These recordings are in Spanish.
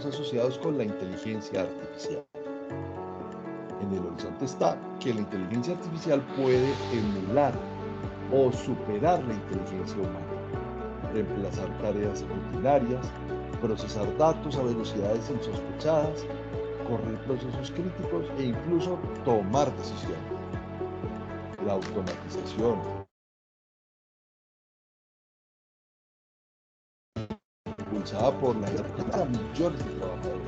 asociados con la inteligencia artificial. En el horizonte está que la inteligencia artificial puede emular o superar la inteligencia humana, reemplazar tareas rutinarias, procesar datos a velocidades insospechadas, correr procesos críticos e incluso tomar decisiones. La automatización, impulsada por la IA, a millones de trabajadores.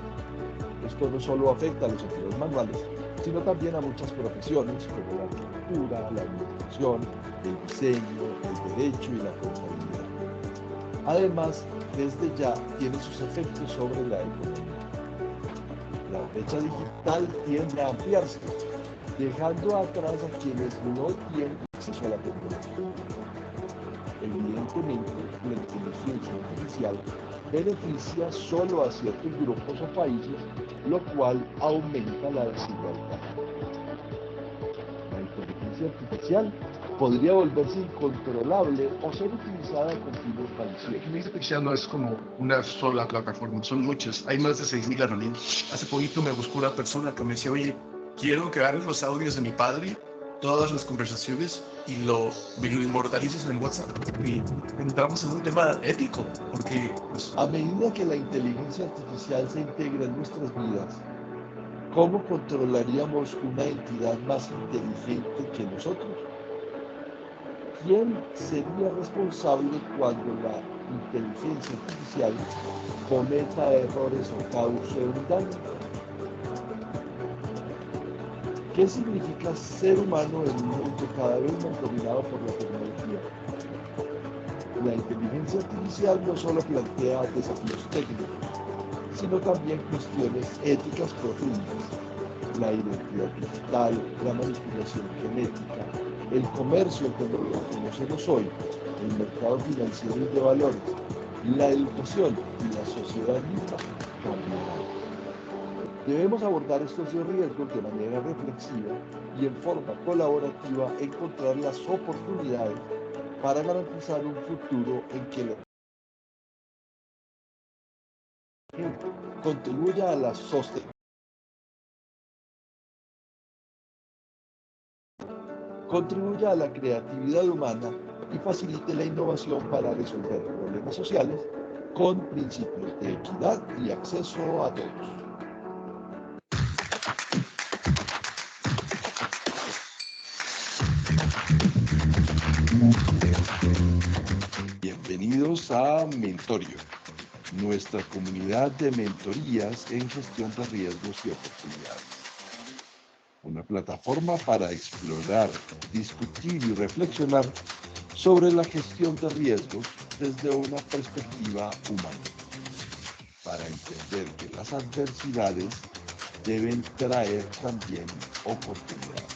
Esto no solo afecta a los empleos manuales, sino también a muchas profesiones como la arquitectura, la administración, el diseño, el derecho y la contabilidad. Además, desde ya tiene sus efectos sobre la economía. La brecha digital tiende a ampliarse, dejando atrás a quienes no tienen acceso a la tecnología. Evidentemente, la inteligencia artificial beneficia solo a ciertos grupos o países, lo cual aumenta la desigualdad. La inteligencia artificial podría volverse incontrolable o ser utilizada con fines maliciosos. La inteligencia artificial no es como una sola plataforma, son muchas. Hay más de 6.000 herramientas. Hace poquito me buscó una persona que me decía, oye, quiero que agarres los audios de mi padre, todas las conversaciones, y lo inmortalices en WhatsApp. Y entramos en un tema ético, porque pues, A medida que la inteligencia artificial se integra en nuestras vidas, ¿cómo controlaríamos una entidad más inteligente que nosotros? ¿Quién sería responsable cuando la inteligencia artificial cometa errores o cause un daño? ¿Qué significa ser humano en un mundo cada vez más dominado por la tecnología? La inteligencia artificial no solo plantea desafíos técnicos, sino también cuestiones éticas profundas. La identidad digital, la manipulación genética, el comercio como lo conocemos hoy, el mercado financiero y de valores, la educación y la sociedad misma cambiarán. Debemos abordar estos dos riesgos de manera reflexiva y en forma colaborativa encontrar las oportunidades para garantizar un futuro en que la gente contribuya a la sostenibilidad, contribuya a la creatividad humana y facilite la innovación para resolver problemas sociales con principios de equidad y acceso a todos. Bienvenidos a Mentorio, nuestra comunidad de mentorías en gestión de riesgos y oportunidades. Una plataforma para explorar, discutir y reflexionar sobre la gestión de riesgos desde una perspectiva humana, para entender que las adversidades deben traer también oportunidades.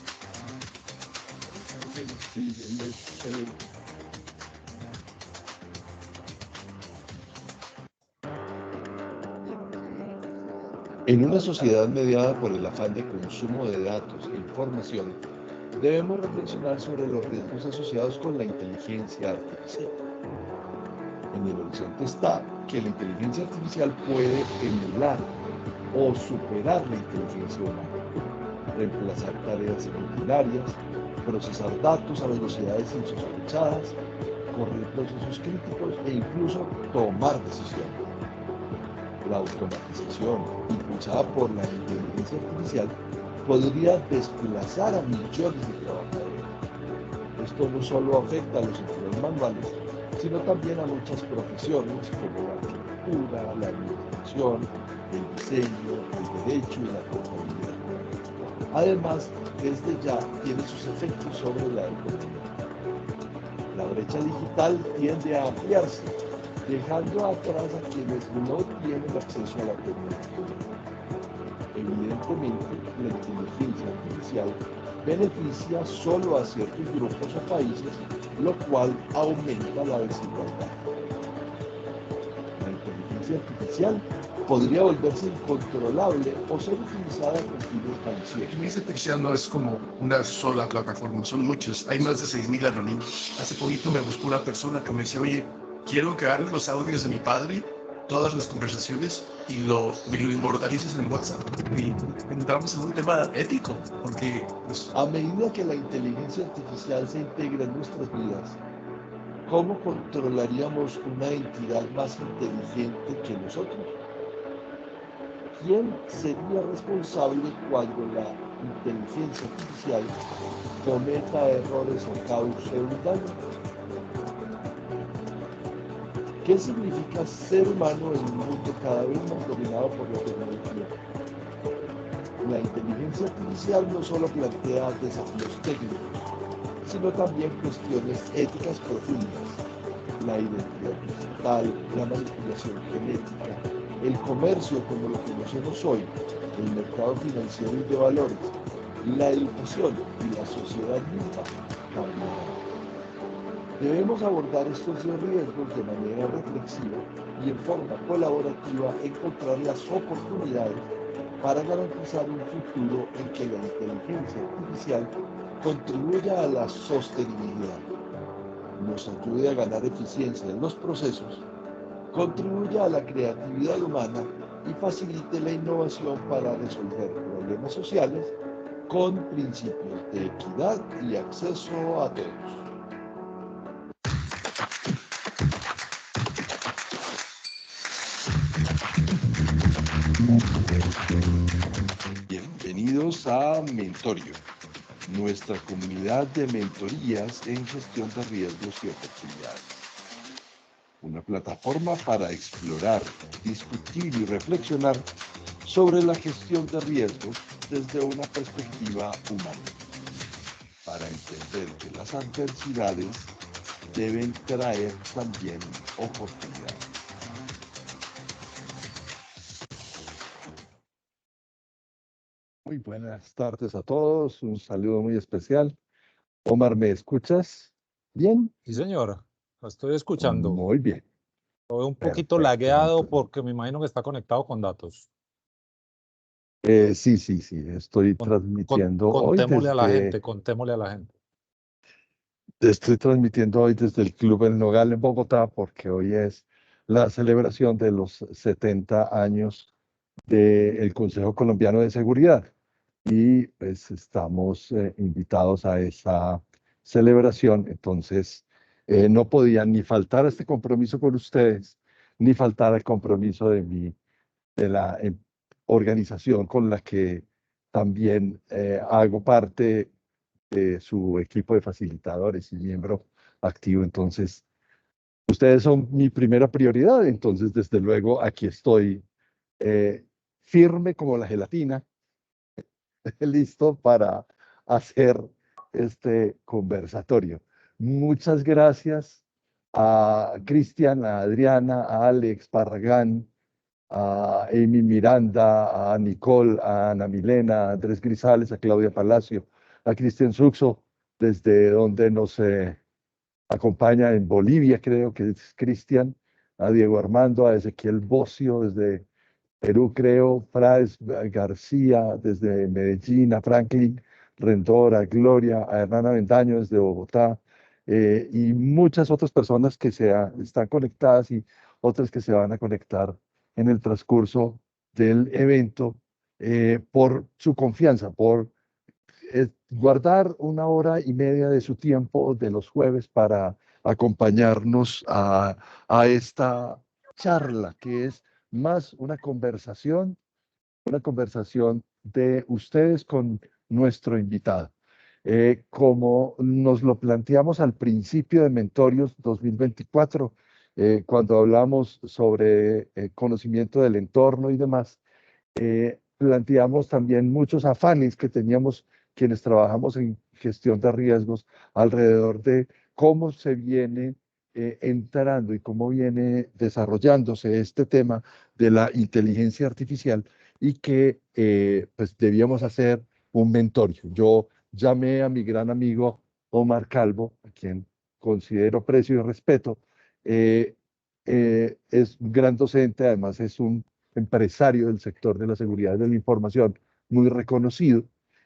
En una sociedad mediada por el afán de consumo de datos e información, debemos reflexionar sobre los riesgos asociados con la inteligencia artificial. En el horizonte está que la inteligencia artificial puede emular o superar la inteligencia humana, reemplazar tareas rutinarias, procesar datos a velocidades insospechadas, correr procesos críticos e incluso tomar decisiones. La automatización, impulsada por la inteligencia artificial, podría desplazar a millones de trabajadores. Esto no solo afecta a los empleos manuales, sino también a muchas profesiones como la arquitectura, la administración, el diseño, el derecho y la contabilidad. Además, desde ya tiene sus efectos sobre la economía. La brecha digital tiende a ampliarse, dejando atrás a quienes no tienen acceso a la tecnología. Evidentemente, la inteligencia artificial beneficia solo a ciertos grupos o países, lo cual aumenta la desigualdad. La inteligencia artificial podría volverse incontrolable o ser utilizada con fines la maliciosos. inteligencia artificial no es como una sola plataforma, son muchas. Hay más de 6.000 herramientas. Hace poquito me buscó una persona que me decía, oye, quiero que agarres los audios de mi padre, todas las conversaciones y lo inmortalices en WhatsApp. Y entramos en un tema ético, porque pues, A medida que la inteligencia artificial se integra en nuestras vidas, ¿cómo controlaríamos una entidad más inteligente que nosotros? ¿Quién sería responsable cuando la inteligencia artificial cometa errores o cause un daño? ¿Qué significa ser humano en un mundo cada vez más dominado por la tecnología? La inteligencia artificial no solo plantea desafíos técnicos, sino también cuestiones éticas profundas. La identidad digital, la manipulación genética, el comercio como lo conocemos hoy, el mercado financiero y de valores, la educación y la sociedad misma cambiarán. Debemos abordar estos riesgos de manera reflexiva y en forma colaborativa encontrar las oportunidades para garantizar un futuro en que la inteligencia artificial contribuya a la sostenibilidad, nos ayude a ganar eficiencia en los procesos, contribuya a la creatividad humana y facilite la innovación para resolver problemas sociales con principios de equidad y acceso a todos. Bienvenidos a Mentorio, nuestra comunidad de mentorías en gestión de riesgos y oportunidades. Una plataforma para explorar, discutir y reflexionar sobre la gestión de riesgos desde una perspectiva humana, para entender que las adversidades deben traer también oportunidades. Muy buenas tardes a todos, un saludo muy especial. Omar, ¿me escuchas bien? Sí, señor, lo estoy escuchando. Muy bien. Estoy un poquito Perfecto. lagueado porque me imagino que está conectado con datos. Sí, estoy transmitiendo hoy Contémosle a la desde... gente, contémosle a la gente. Estoy transmitiendo hoy desde el Club El Nogal en Bogotá porque hoy es la celebración de los 70 años del Consejo Colombiano de Seguridad y pues estamos invitados a esa celebración. Entonces no podía ni faltar a este compromiso con ustedes, ni faltar al compromiso de la organización con la que también hago parte de su equipo de facilitadores y miembro activo. Entonces, ustedes son mi primera prioridad. Entonces, desde luego, aquí estoy firme como la gelatina, listo para hacer este conversatorio. Muchas gracias a Cristian, a Adriana, a Alex Parragán, a Amy Miranda, a Nicole, a Ana Milena, a Andrés Grisales, a Claudia Palacio, a Cristian Suxo, desde donde nos acompaña en Bolivia, creo que es Cristian, a Diego Armando, a Ezequiel Bocio, desde Perú, creo, Fraes García, desde Medellín, a Franklin Rendón, a Gloria, a Hernán Avendaño, desde Bogotá, y muchas otras personas que están conectadas y otras que se van a conectar en el transcurso del evento por su confianza, por guardar 1 hora y media de su tiempo de los jueves para acompañarnos a esta charla, que es más una conversación de ustedes con nuestro invitado. Como nos lo planteamos al principio de Mentorios 2024, cuando hablamos sobre conocimiento del entorno y demás, planteamos también muchos afanes que teníamos quienes trabajamos en gestión de riesgos alrededor de cómo se viene entrando y cómo viene desarrollándose este tema de la inteligencia artificial y que pues debíamos hacer un mentorio. Yo llamé a mi gran amigo Omar Calvo, a quien considero, aprecio y respeto. Es un gran docente, además es un empresario del sector de la seguridad de la información muy reconocido.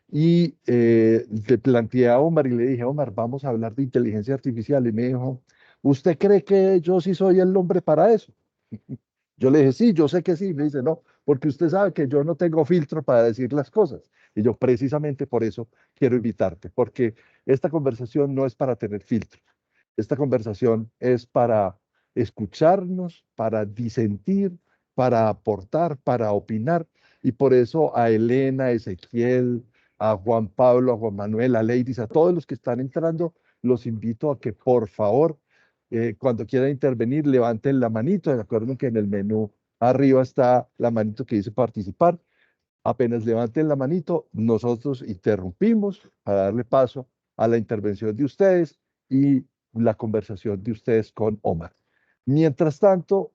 Y le planteé a Omar y le dije, Omar, vamos a hablar de inteligencia artificial. Y me dijo, ¿usted cree que yo sí soy el hombre para eso? Yo le dije, sí, yo sé que sí. Me dice, no, porque usted sabe que yo no tengo filtro para decir las cosas. Y yo precisamente por eso quiero invitarte, porque esta conversación no es para tener filtro. Esta conversación es para escucharnos, para disentir, para aportar, para opinar. Y por eso a Elena, a Ezequiel, a Juan Pablo, a Juan Manuel, a Leidis, a todos los que están entrando, los invito a que por favor, cuando quieran intervenir, levanten la manito. Recuerden que en el menú arriba está la manito que dice participar. Apenas levanten la manito, nosotros interrumpimos para darle paso a la intervención de ustedes y la conversación de ustedes con Omar. Mientras tanto,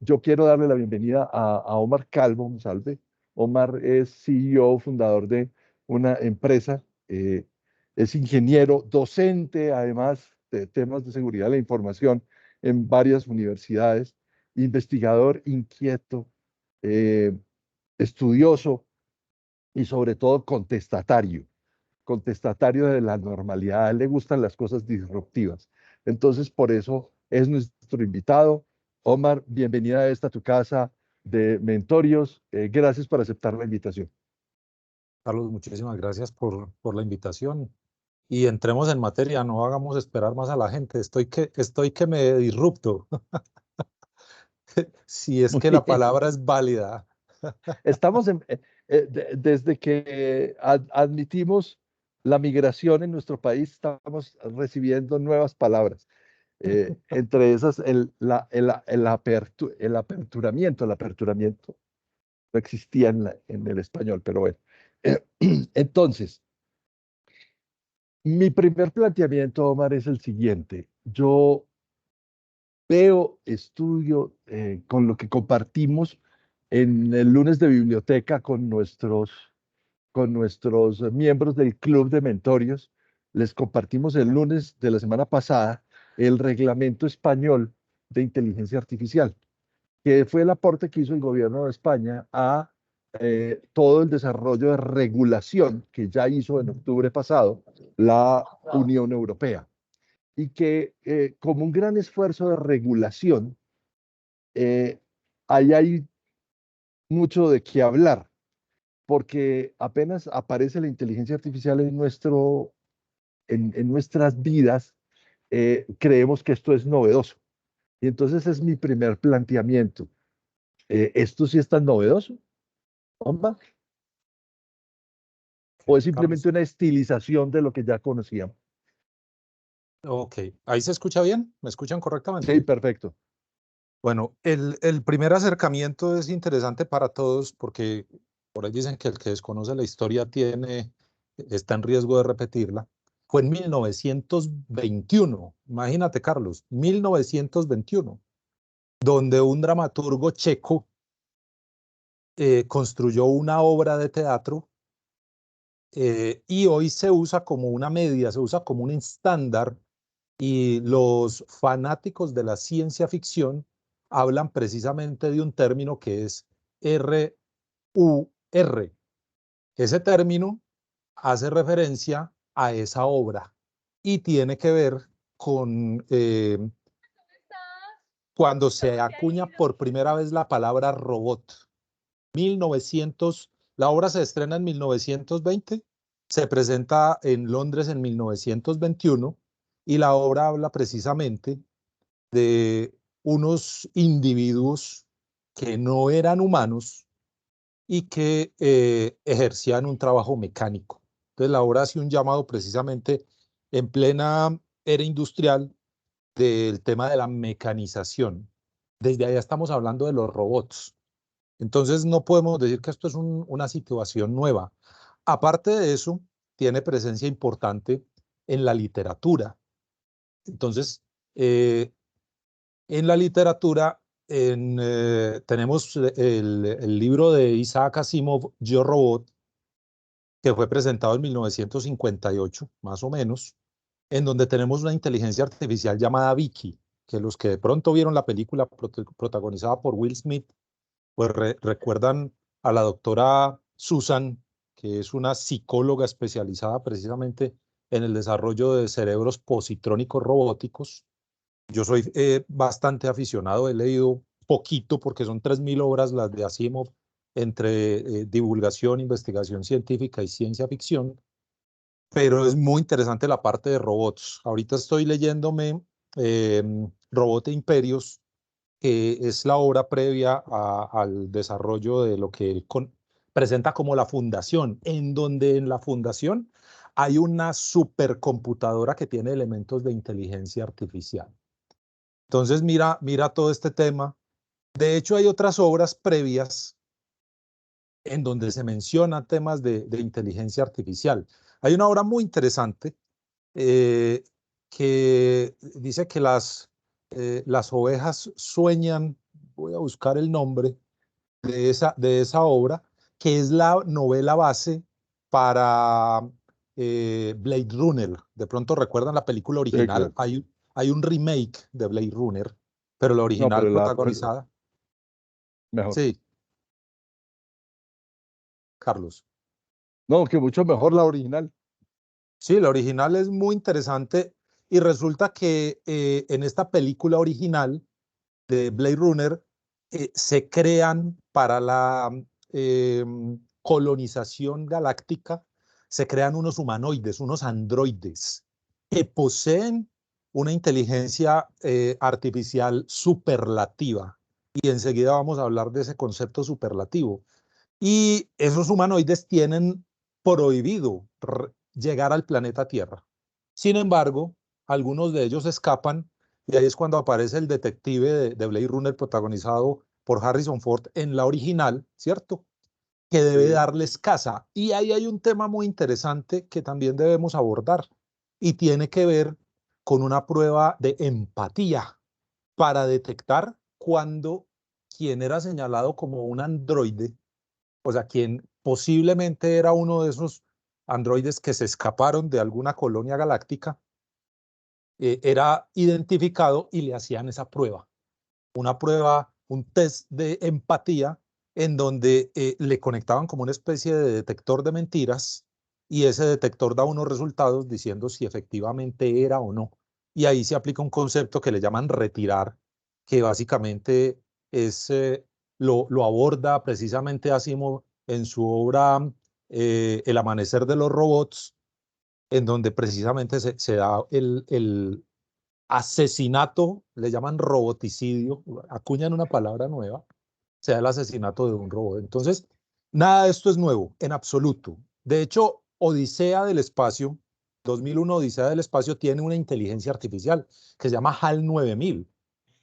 yo quiero darle la bienvenida a Omar Calvo, un salve. Omar es CEO, fundador de una empresa, es ingeniero, docente, además de temas de seguridad de la información en varias universidades, investigador inquieto, eh, estudioso y sobre todo contestatario de la normalidad. A él le gustan las cosas disruptivas. Entonces, por eso es nuestro invitado. Omar, bienvenida a esta tu casa de Mentorios. Gracias por aceptar la invitación. Carlos, muchísimas gracias por la invitación. Y entremos en materia, no hagamos esperar más a la gente. Estoy que me disrupto, si es Muy que la bien. palabra es válida. Estamos desde que admitimos la migración en nuestro país, estamos recibiendo nuevas palabras. Entre esas, el aperturamiento no existía en el español, pero bueno. Entonces, mi primer planteamiento, Omar, es el siguiente. Yo veo, estudio con lo que compartimos en el lunes de biblioteca con nuestros miembros del Club de Mentorios. Les compartimos el lunes de la semana pasada el reglamento español de inteligencia artificial, que fue el aporte que hizo el gobierno de España a todo el desarrollo de regulación que ya hizo en octubre pasado la Unión Europea. Y que como un gran esfuerzo de regulación, eh, ahí hay mucho de qué hablar, porque apenas aparece la inteligencia artificial en nuestras vidas, creemos que esto es novedoso. Y entonces es mi primer planteamiento. ¿Esto sí es tan novedoso, Omar? ¿O es Carlos, simplemente una estilización de lo que ya conocíamos? ok, ¿ahí se escucha bien? ¿Me escuchan Sí, correctamente? perfecto. Bueno, el primer acercamiento es interesante para todos porque por ahí dicen que el que desconoce la historia está en riesgo de repetirla. Fue en 1921, imagínate, Carlos, 1921, donde un dramaturgo checo construyó una obra de teatro y hoy se usa como una media, se usa como un estándar y los fanáticos de la ciencia ficción hablan precisamente de un término que es RUR. Ese término hace referencia a esa obra y tiene que ver con cuando se acuña por primera vez la palabra robot. 1900, la obra se estrena en 1920, se presenta en Londres en 1921 y la obra habla precisamente de unos individuos que no eran humanos y que ejercían un trabajo mecánico. Entonces la obra hace un llamado precisamente en plena era industrial del tema de la mecanización. Desde allá estamos hablando de los robots. Entonces no podemos decir que esto es una situación nueva. Aparte de eso, tiene presencia importante en la literatura. Entonces, en la literatura tenemos el libro de Isaac Asimov, Yo Robot, que fue presentado en 1958, más o menos, en donde tenemos una inteligencia artificial llamada Vicky, que los que de pronto vieron la película protagonizada por Will Smith, pues recuerdan a la doctora Susan, que es una psicóloga especializada precisamente en el desarrollo de cerebros positrónicos robóticos. Yo soy bastante aficionado, he leído poquito porque son 3.000 obras las de Asimov entre divulgación, investigación científica y ciencia ficción, pero es muy interesante la parte de robots. Ahorita estoy leyéndome Robot e Imperios, que es la obra previa al desarrollo de lo que él presenta como la fundación, en donde en la fundación hay una supercomputadora que tiene elementos de inteligencia artificial. Entonces mira todo este tema. De hecho, hay otras obras previas en donde se menciona temas de inteligencia artificial. Hay una obra muy interesante que dice que las ovejas sueñan, voy a buscar el nombre de esa obra, que es la novela base para Blade Runner. De pronto recuerdan la película Sí, original, claro. hay un remake de Blade Runner, pero la No, original pero protagonizada. mejor. Sí, Carlos. No, que mucho mejor la original. Sí, la original es muy interesante y resulta que en esta película original de Blade Runner se crean para la eh, colonización galáctica, se crean unos humanoides, unos androides que poseen una inteligencia artificial superlativa. Y enseguida vamos a hablar de ese concepto superlativo. Y esos humanoides tienen prohibido llegar al planeta Tierra. Sin embargo, algunos de ellos escapan y ahí es cuando aparece el detective de Blade Runner protagonizado por Harrison Ford en la original, ¿cierto? Que debe Sí. darles caza. Y ahí hay un tema muy interesante que también debemos abordar y tiene que ver con una prueba de empatía para detectar cuando quien era señalado como un androide, o sea, quien posiblemente era uno de esos androides que se escaparon de alguna colonia galáctica, era identificado y le hacían esa prueba, una prueba, un test de empatía en donde le conectaban como una especie de detector de mentiras y ese detector da unos resultados diciendo si efectivamente era o no. Y ahí se aplica un concepto que le llaman retirar, que básicamente es, lo aborda precisamente Asimov en su obra El amanecer de los robots, en donde precisamente se da el asesinato, le llaman roboticidio, acuñan una palabra nueva, sea el asesinato de un robot. Entonces, nada de esto es nuevo, en absoluto. De hecho, Odisea del Espacio, 2001 Odisea del Espacio, tiene una inteligencia artificial que se llama HAL 9000.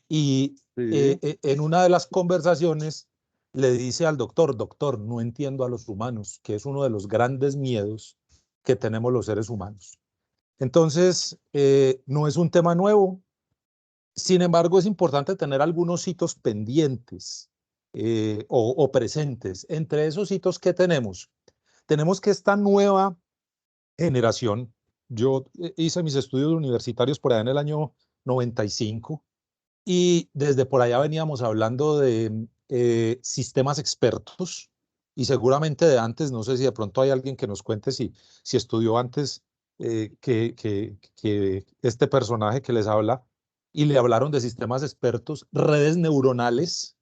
Y Sí. en una de las conversaciones le dice al doctor, doctor, no entiendo a los humanos, que es uno de los grandes miedos que tenemos los seres humanos. Entonces, no es un tema nuevo. Sin embargo, es importante tener algunos hitos pendientes o presentes. Entre esos hitos que tenemos que esta nueva generación, yo hice mis estudios universitarios por allá en el año 95 y desde por allá veníamos hablando de sistemas expertos y seguramente de antes, no sé si de pronto hay alguien que nos cuente si estudió antes que este personaje que les habla y le hablaron de sistemas expertos, redes neuronales,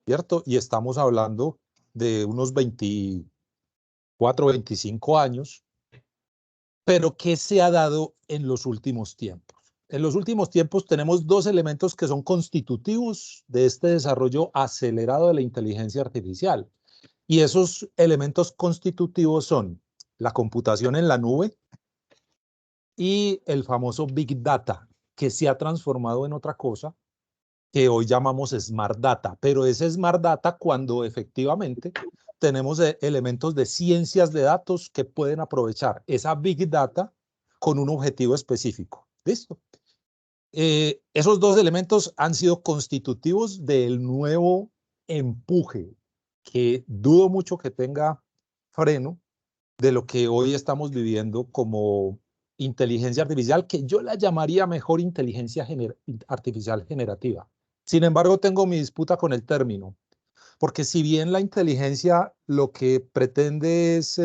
¿cierto? Y estamos hablando de unos 24, 25 años, pero ¿qué se ha dado en los últimos tiempos? En los últimos tiempos tenemos dos elementos que son constitutivos de este desarrollo acelerado de la inteligencia artificial. Y esos elementos constitutivos son la computación en la nube y el famoso Big Data, que se ha transformado en otra cosa que hoy llamamos Smart Data. Pero es Smart Data cuando efectivamente tenemos elementos de ciencias de datos que pueden aprovechar esa Big Data con un objetivo específico. ¿Listo? Esos dos elementos han sido constitutivos del nuevo empuje, que dudo mucho que tenga freno, de lo que hoy estamos viviendo como inteligencia artificial, que yo la llamaría mejor inteligencia artificial generativa. Sin embargo, tengo mi disputa con el término, porque si bien la inteligencia lo que pretende es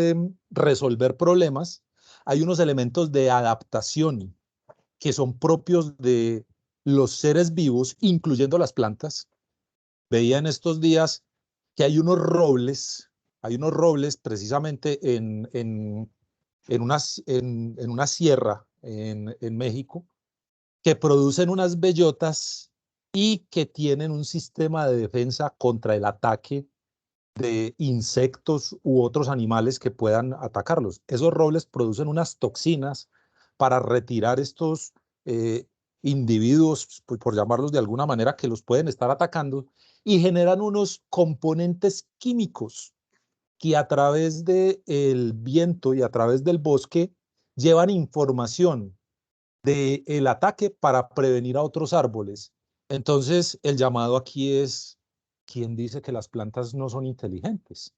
resolver problemas, hay unos elementos de adaptación que son propios de los seres vivos, incluyendo las plantas, Veía en estos días que hay unos robles precisamente en una sierra en México, que producen unas bellotas y que tienen un sistema de defensa contra el ataque de insectos u otros animales que puedan atacarlos. Esos robles producen unas toxinas para retirar estos individuos, por llamarlos de alguna manera, que los pueden estar atacando, y generan unos componentes químicos que a través del viento y a través del bosque llevan información del ataque para prevenir a otros árboles. Entonces, el llamado aquí es, ¿quién dice que las plantas no son inteligentes?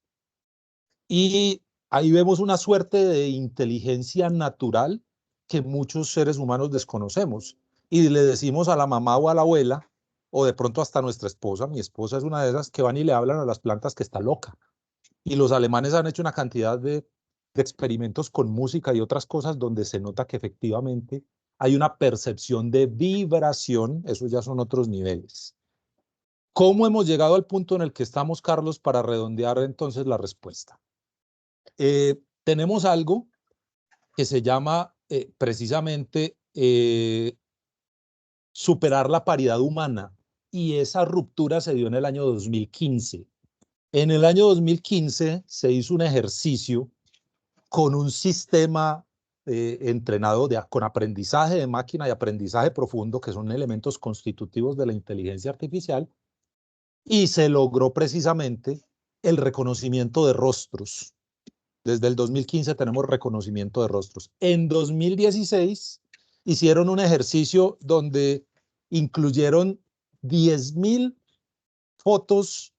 Y ahí vemos una suerte de inteligencia natural que muchos seres humanos desconocemos. Y le decimos a la mamá o a la abuela, o de pronto hasta nuestra esposa, mi esposa es una de esas, que van y le hablan a las plantas que está loca. Y los alemanes han hecho una cantidad de experimentos con música y otras cosas donde se nota que efectivamente hay una percepción de vibración, esos ya son otros niveles. ¿Cómo hemos llegado al punto en el que estamos, Carlos, para redondear entonces la respuesta? Tenemos algo que se llama precisamente superar la paridad humana, y esa ruptura se dio en el año 2015. En el año 2015 se hizo un ejercicio con un sistema entrenado con aprendizaje de máquina y aprendizaje profundo, que son elementos constitutivos de la inteligencia artificial, y se logró precisamente el reconocimiento de rostros. Desde el 2015 tenemos reconocimiento de rostros. En 2016 hicieron un ejercicio donde incluyeron 10.000 fotos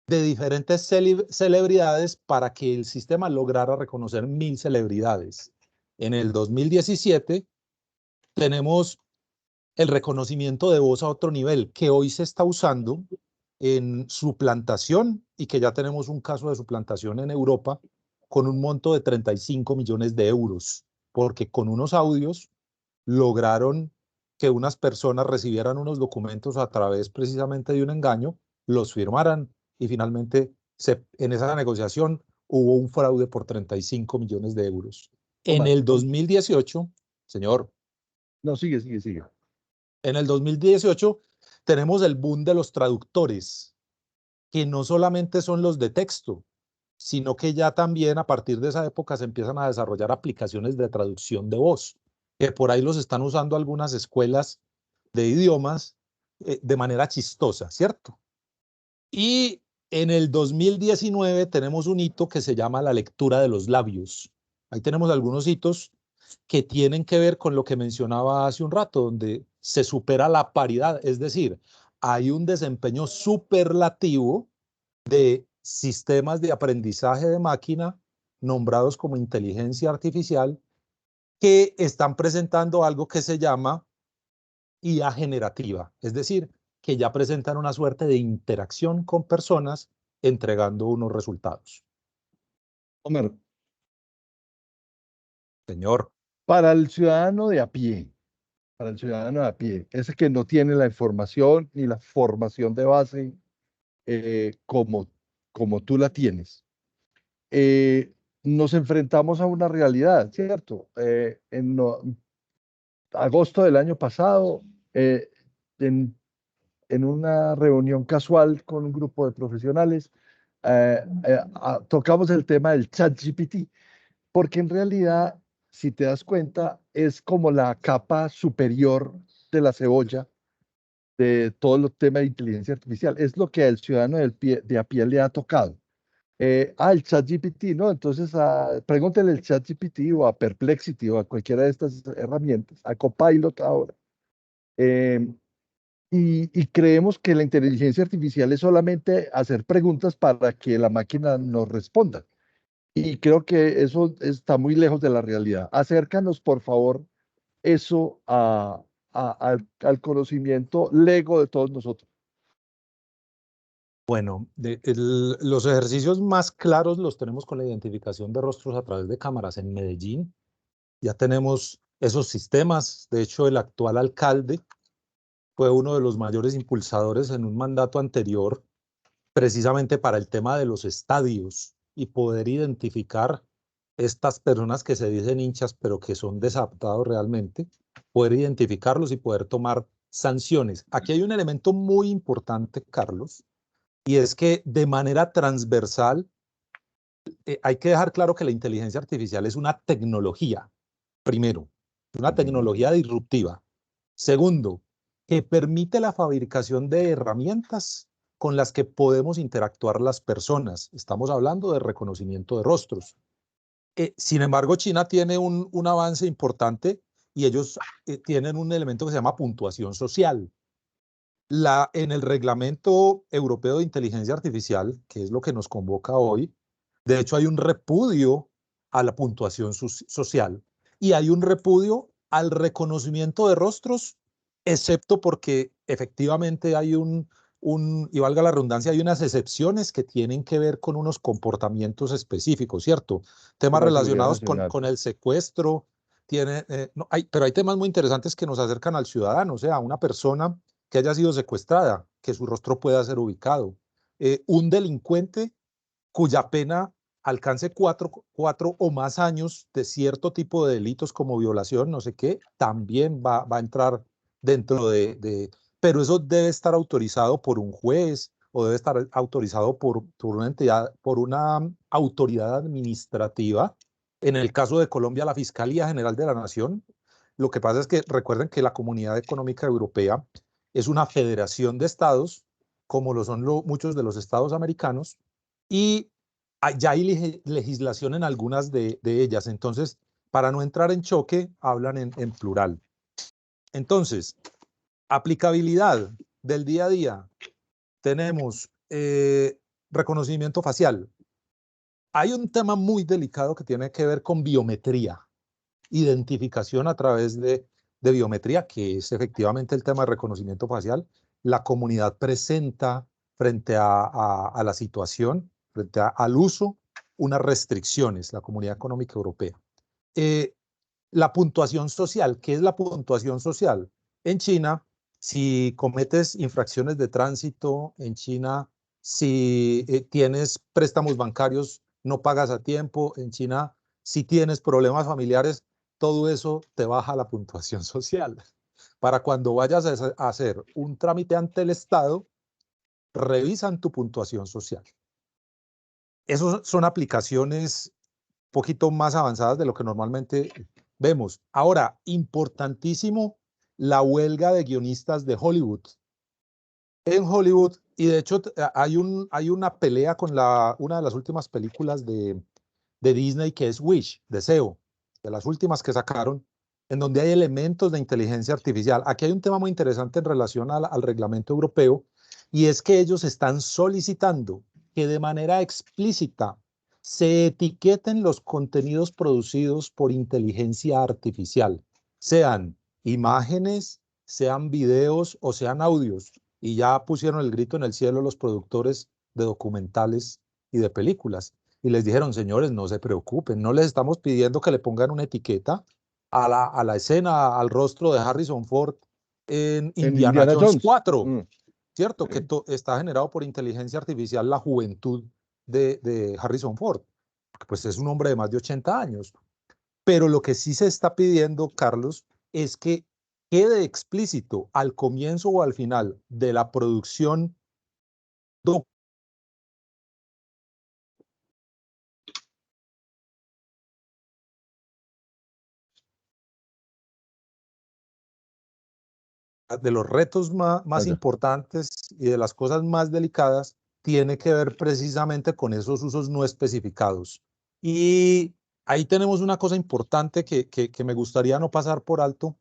de diferentes celebridades para que el sistema lograra reconocer 1.000 celebridades. En el 2017 tenemos el reconocimiento de voz a otro nivel, que hoy se está usando en suplantación y que ya tenemos un caso de suplantación en Europa con un monto de 35 millones de euros, porque con unos audios lograron que unas personas recibieran unos documentos a través precisamente de un engaño, los firmaran y finalmente en esa negociación hubo un fraude por 35 millones de euros. En Omar, el 2018, señor, no, sigue, sigue, sigue. en el 2018 tenemos el boom de los traductores, que no solamente son los de texto, sino que ya también a partir de esa época se empiezan a desarrollar aplicaciones de traducción de voz, que por ahí los están usando algunas escuelas de idiomas de manera chistosa, ¿cierto? Y en el 2019 tenemos un hito que se llama la lectura de los labios. Ahí tenemos algunos hitos que tienen que ver con lo que mencionaba hace un rato, donde se supera la paridad, es decir, hay un desempeño superlativo de sistemas de aprendizaje de máquina nombrados como inteligencia artificial, que están presentando algo que se llama IA generativa, es decir, que ya presentan una suerte de interacción con personas entregando unos resultados. Omar, Señor, para el ciudadano de a pie, para el ciudadano de a pie, ese que no tiene la información ni la formación de base como tú la tienes, nos enfrentamos a una realidad, ¿cierto? Agosto del año pasado, en, en una reunión casual con un grupo de profesionales, tocamos el tema del ChatGPT, porque en realidad, si te das cuenta, es como la capa superior de la cebolla de todo el tema de inteligencia artificial. Es lo que al ciudadano de a pie le ha tocado. El ChatGPT, ¿no? Entonces, pregúntale al ChatGPT o a Perplexity o a cualquiera de estas herramientas, a Copilot ahora. Eh, y creemos que la inteligencia artificial es solamente hacer preguntas para que la máquina nos responda. Y creo que eso está muy lejos de la realidad. Acércanos, por favor, eso al conocimiento lego de todos nosotros. bueno, los ejercicios más claros los tenemos con la identificación de rostros a través de cámaras en Medellín. Ya tenemos esos sistemas. De hecho, el actual alcalde fue uno de los mayores impulsadores en un mandato anterior, precisamente para el tema de los estadios y poder identificar estas personas que se dicen hinchas, pero que son desadaptados realmente, poder identificarlos y poder tomar sanciones. Aquí hay un elemento muy importante, Carlos, y es que de manera transversal hay que dejar claro que la inteligencia artificial es una tecnología, primero, una tecnología disruptiva. Segundo, que permite la fabricación de herramientas con las que podemos interactuar las personas. Estamos hablando de reconocimiento de rostros. Sin embargo, China tiene un avance importante y ellos tienen un elemento que se llama puntuación social. En el Reglamento Europeo de Inteligencia Artificial, que es lo que nos convoca hoy, de hecho hay un repudio a la puntuación social y hay un repudio al reconocimiento de rostros, excepto porque efectivamente hay y valga la redundancia, hay unas excepciones que tienen que ver con unos comportamientos específicos, ¿cierto? Temas Con la seguridad relacionados nacional. con el secuestro, pero hay temas muy interesantes que nos acercan al ciudadano, o sea, una persona que haya sido secuestrada, que su rostro pueda ser ubicado. Un delincuente cuya pena alcance cuatro o más años de cierto tipo de delitos como violación, no sé qué, también va a entrar dentro pero eso debe estar autorizado por un juez o debe estar autorizado por una entidad, por una autoridad administrativa. En el caso de Colombia, la Fiscalía General de la Nación. Lo que pasa es que recuerden que la Comunidad Económica Europea es una federación de estados, como lo son muchos de los estados americanos, y ya hay legislación en algunas de ellas. Entonces, para no entrar en choque, hablan en plural. Entonces, aplicabilidad del día a día. Tenemos reconocimiento facial. Hay un tema muy delicado que tiene que ver con biometría, identificación a través de biometría, que es efectivamente el tema de reconocimiento facial. La comunidad presenta frente a la situación, frente al uso, unas restricciones, la Comunidad Económica Europea. La puntuación social, ¿qué es la puntuación social? En China, si cometes infracciones de tránsito, en China, si tienes préstamos bancarios, no pagas a tiempo, en China, si tienes problemas familiares, todo eso te baja la puntuación social. Para cuando vayas a hacer un trámite ante el Estado, revisan tu puntuación social. Esas son aplicaciones un poquito más avanzadas de lo que normalmente vemos. Ahora, importantísimo, la huelga de guionistas de Hollywood. En Hollywood, y de hecho hay una pelea con una de las últimas películas de Disney que es Wish, Deseo, de las últimas que sacaron, en donde hay elementos de inteligencia artificial. Aquí hay un tema muy interesante en relación al reglamento europeo, y es que ellos están solicitando que de manera explícita se etiqueten los contenidos producidos por inteligencia artificial, sean imágenes, sean videos o sean audios. Y ya pusieron el grito en el cielo los productores de documentales y de películas. Y les dijeron, señores, no se preocupen, no les estamos pidiendo que le pongan una etiqueta a la escena, al rostro de Harrison Ford en Indiana Jones 4, ¿cierto? Que está generado por inteligencia artificial la juventud de Harrison Ford, pues es un hombre de más de 80 años. Pero lo que sí se está pidiendo, Carlos, es que quede explícito al comienzo o al final de la producción de los retos más importantes y de las cosas más delicadas tiene que ver precisamente con esos usos no especificados. Y ahí tenemos una cosa importante que me gustaría no pasar por alto,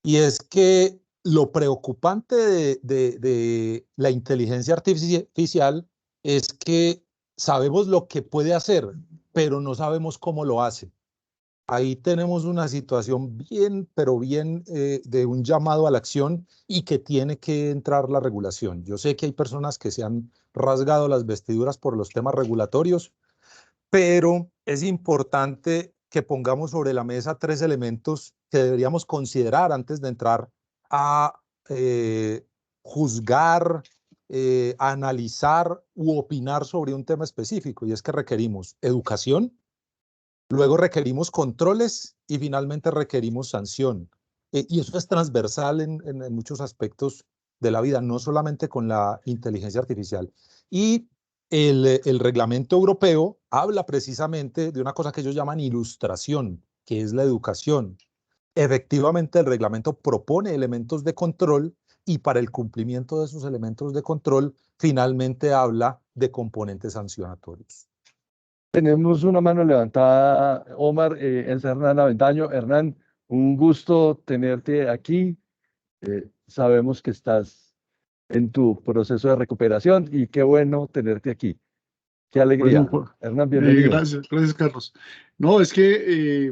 y es que lo preocupante de la inteligencia artificial es que sabemos lo que puede hacer, pero no sabemos cómo lo hace. Ahí tenemos una situación bien, pero bien de un llamado a la acción y que tiene que entrar la regulación. Yo sé que hay personas que se han rasgado las vestiduras por los temas regulatorios, pero es importante que pongamos sobre la mesa tres elementos que deberíamos considerar antes de entrar a eh, juzgar, analizar u opinar sobre un tema específico, y es que requerimos educación, luego requerimos controles y finalmente requerimos sanción. Y eso es transversal en muchos aspectos de la vida, no solamente con la inteligencia artificial. Y el reglamento europeo habla precisamente de una cosa que ellos llaman ilustración, que es la educación. Efectivamente, el reglamento propone elementos de control y para el cumplimiento de esos elementos de control, finalmente habla de componentes sancionatorios. Tenemos una mano levantada, Omar, es Hernán Avendaño. Hernán, un gusto tenerte aquí. Sabemos que estás en tu proceso de recuperación y qué bueno tenerte aquí. Qué alegría. Bueno, Hernán, bienvenido. gracias, Carlos. No, es que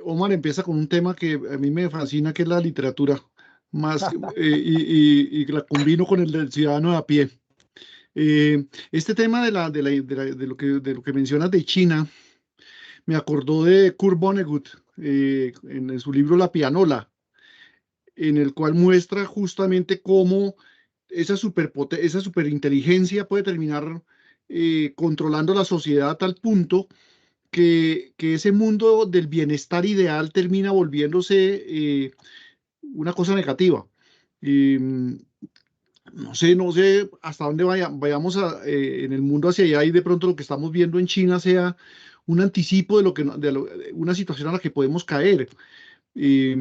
Omar empieza con un tema que a mí me fascina, que es la literatura, más, y la combino con el del ciudadano de a pie. Este tema de lo que mencionas de China, me acordó de Kurt Vonnegut en su libro La Pianola, en el cual muestra justamente cómo esa superinteligencia puede terminar controlando la sociedad a tal punto que ese mundo del bienestar ideal termina volviéndose una cosa negativa. Y, no sé hasta dónde vayamos en el mundo hacia allá y de pronto lo que estamos viendo en China sea un anticipo de una situación a la que podemos caer. Eh,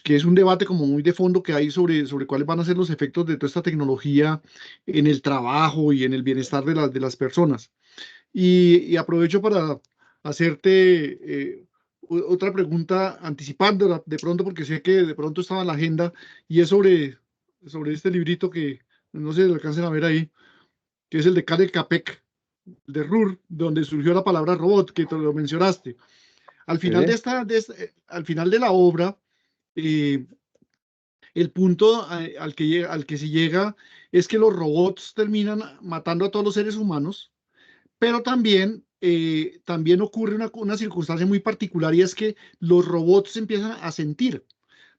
que es un debate como muy de fondo que hay sobre cuáles van a ser los efectos de toda esta tecnología en el trabajo y en el bienestar de las personas. Y aprovecho para hacerte otra pregunta, anticipándola de pronto, porque sé que de pronto estaba en la agenda, y es sobre este librito que no sé si lo alcancen a ver ahí, que es el de Karel Capek, de Ruhr, donde surgió la palabra robot, que te lo mencionaste. Al final Sí. al final de la obra, eh, el punto al que se llega es que los robots terminan matando a todos los seres humanos, pero también ocurre una circunstancia muy particular y es que los robots empiezan a sentir,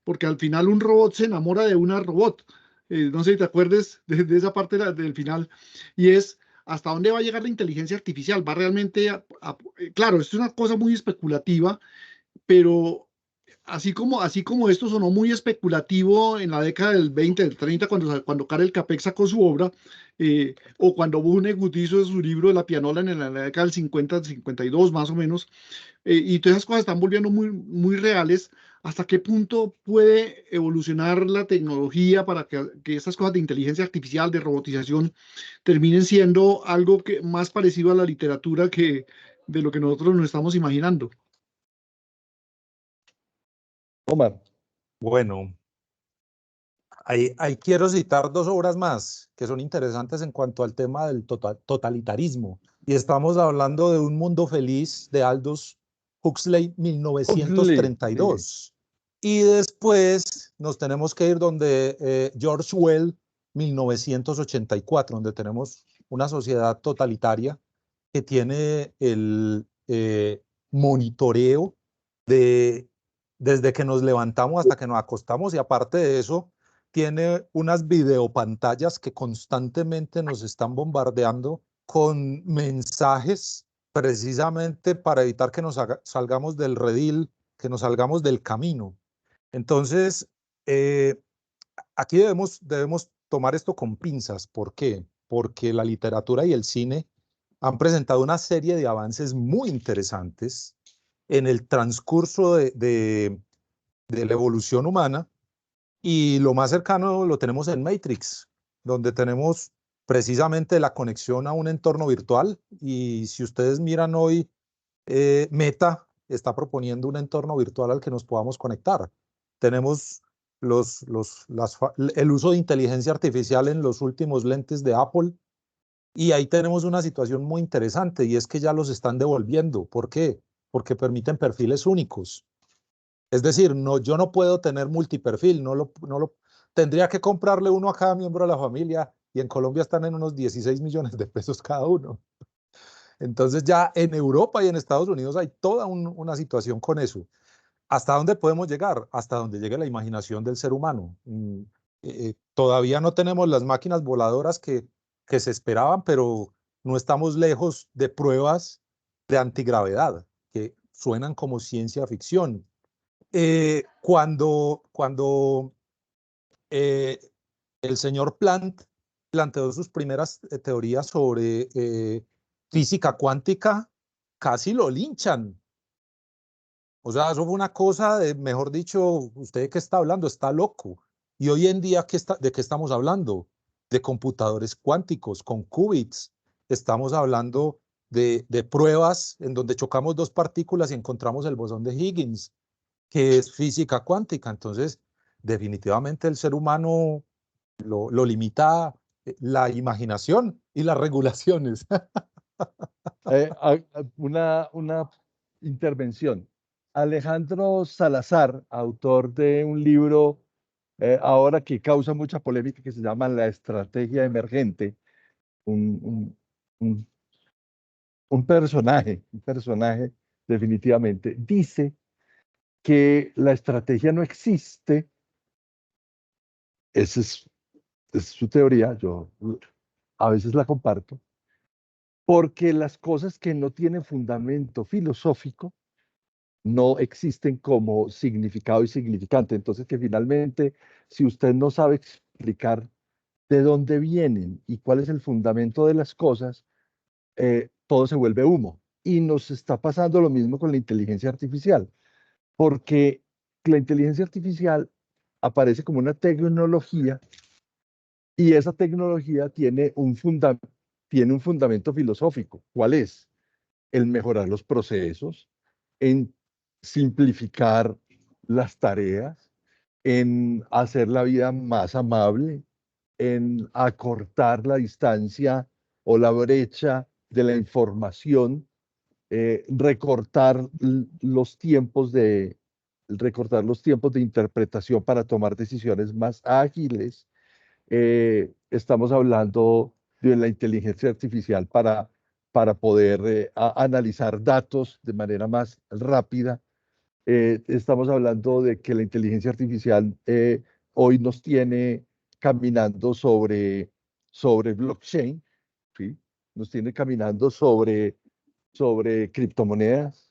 porque al final un robot se enamora de una robot. No sé si te acuerdes de esa parte del final, y es hasta dónde va a llegar la inteligencia artificial. Va realmente claro, esto es una cosa muy especulativa, pero así como esto sonó muy especulativo en la década del 20, del 30, cuando Karel Capek sacó su obra, o cuando Vonnegut hizo su libro de la pianola en la década del 50, 52 más o menos, y todas esas cosas están volviendo muy reales. ¿Hasta qué punto puede evolucionar la tecnología para que estas cosas de inteligencia artificial, de robotización, terminen siendo algo más parecido a la literatura que de lo que nosotros nos estamos imaginando? Omar. Bueno, ahí quiero citar dos obras más que son interesantes en cuanto al tema del totalitarismo. Y estamos hablando de Un Mundo Feliz de Aldous Huxley, Oxley, sí. 1932. Y después nos tenemos que ir donde George Orwell, 1984, donde tenemos una sociedad totalitaria que tiene el monitoreo de desde que nos levantamos hasta que nos acostamos, y aparte de eso, tiene unas videopantallas que constantemente nos están bombardeando con mensajes precisamente para evitar que nos salgamos del redil, que nos salgamos del camino. Entonces, aquí debemos tomar esto con pinzas. ¿Por qué? Porque la literatura y el cine han presentado una serie de avances muy interesantes en el transcurso de la evolución humana, y lo más cercano lo tenemos en Matrix, donde tenemos precisamente la conexión a un entorno virtual. Y si ustedes miran hoy, Meta está proponiendo un entorno virtual al que nos podamos conectar. Tenemos el uso de inteligencia artificial en los últimos lentes de Apple, y ahí tenemos una situación muy interesante, y es que ya los están devolviendo. ¿Por qué? Porque permiten perfiles únicos. Es decir, no, yo no puedo tener multiperfil, tendría que comprarle uno a cada miembro de la familia, y en Colombia están en unos 16 millones de pesos cada uno. Entonces ya en Europa y en Estados Unidos hay toda una situación con eso. ¿hasta dónde podemos llegar? Hasta donde llegue la imaginación del ser humano. Todavía no tenemos las máquinas voladoras que se esperaban, pero no estamos lejos de pruebas de antigravedad, que suenan como ciencia ficción. Cuando el señor Planck planteó sus primeras teorías sobre física cuántica, casi lo linchan. O sea, eso fue una cosa de, mejor dicho, ¿usted qué está hablando? Está loco. Y hoy en día, ¿de qué estamos hablando? De computadores cuánticos, con qubits. Estamos hablando de pruebas en donde chocamos dos partículas y encontramos el bosón de Higgins, que es física cuántica. Entonces, definitivamente el ser humano lo limita la imaginación y las regulaciones. Una intervención. Alejandro Salazar, autor de un libro ahora que causa mucha polémica que se llama La Estrategia Emergente, un, un- un- un personaje definitivamente, dice que la estrategia no existe. Esa es su teoría, yo a veces la comparto, porque las cosas que no tienen fundamento filosófico no existen como significado y significante. Entonces, que finalmente, si usted no sabe explicar de dónde vienen y cuál es el fundamento de las cosas, todo se vuelve humo. Y nos está pasando lo mismo con la inteligencia artificial, porque la inteligencia artificial aparece como una tecnología y esa tecnología tiene un fundamento filosófico. ¿Cuál es? El mejorar los procesos, en simplificar las tareas, en hacer la vida más amable, en acortar la distancia o la brecha de la información, recortar recortar los tiempos de interpretación para tomar decisiones más ágiles. Estamos hablando de la inteligencia artificial para poder analizar datos de manera más rápida. Estamos hablando de que la inteligencia artificial hoy nos tiene caminando sobre blockchain, ¿sí? Nos tiene caminando sobre criptomonedas,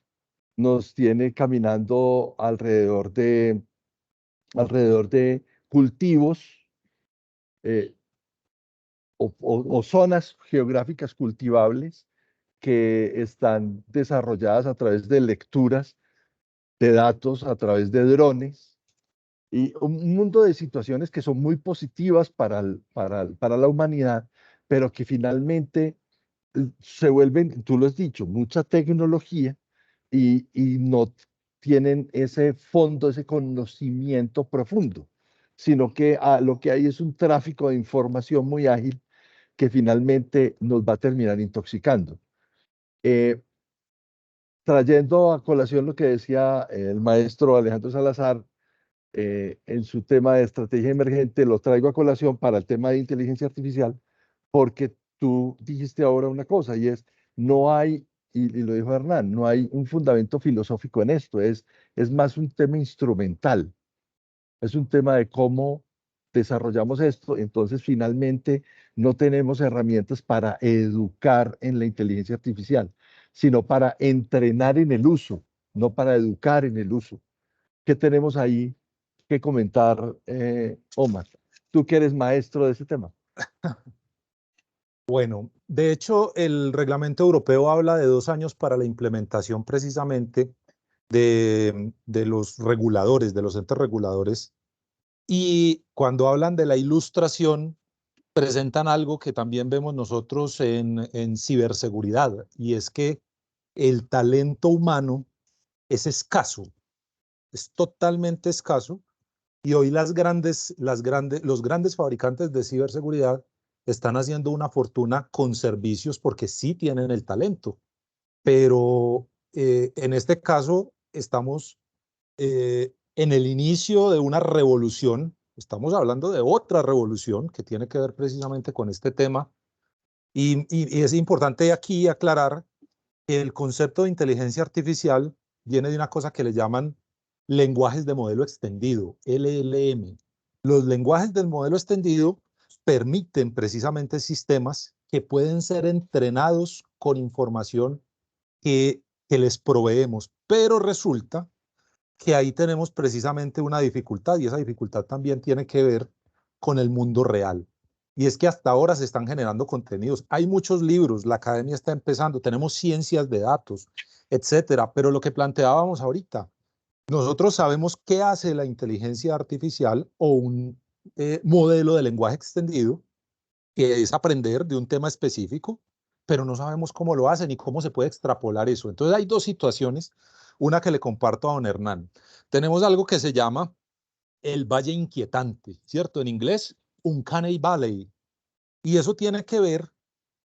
nos tiene caminando alrededor de cultivos eh, o zonas geográficas cultivables que están desarrolladas a través de lecturas de datos, a través de drones y un mundo de situaciones que son muy positivas para la humanidad, pero que finalmente se vuelven, tú lo has dicho, mucha tecnología y no tienen ese fondo, ese conocimiento profundo, sino que lo que hay es un tráfico de información muy ágil que finalmente nos va a terminar intoxicando. Eh, Trayendo a colación lo que decía el maestro Alejandro Salazar en su tema de estrategia emergente, lo traigo a colación para el tema de inteligencia artificial, porque tú dijiste ahora una cosa y es, no hay, y lo dijo Hernán, no hay un fundamento filosófico en esto, es más un tema instrumental, es un tema de cómo desarrollamos esto, entonces finalmente no tenemos herramientas para educar en la inteligencia artificial, sino para entrenar en el uso, no para educar en el uso. ¿Qué tenemos ahí que comentar, Omar? Tú que eres maestro de ese tema. Bueno, de hecho, el reglamento europeo habla de 2 años para la implementación precisamente de los reguladores, de los entes reguladores. Y cuando hablan de la ilustración, presentan algo que también vemos nosotros en ciberseguridad, y es que el talento humano es escaso, es totalmente escaso. Y hoy los grandes fabricantes de ciberseguridad están haciendo una fortuna con servicios porque sí tienen el talento. Pero en este caso estamos en el inicio de una revolución. Estamos hablando de otra revolución que tiene que ver precisamente con este tema. Y es importante aquí aclarar que el concepto de inteligencia artificial viene de una cosa que le llaman lenguajes de modelo extendido, LLM. Los lenguajes del modelo extendido permiten precisamente sistemas que pueden ser entrenados con información que les proveemos, pero resulta que ahí tenemos precisamente una dificultad y esa dificultad también tiene que ver con el mundo real. Y es que hasta ahora se están generando contenidos. Hay muchos libros, la academia está empezando, tenemos ciencias de datos, etcétera, pero lo que planteábamos ahorita, nosotros sabemos qué hace la inteligencia artificial o un modelo de lenguaje extendido, que es aprender de un tema específico, pero no sabemos cómo lo hacen y cómo se puede extrapolar eso. Entonces hay dos situaciones, una que le comparto a don Hernán. Tenemos algo que se llama el valle inquietante, ¿cierto? En inglés, Uncanny Valley. Y eso tiene que ver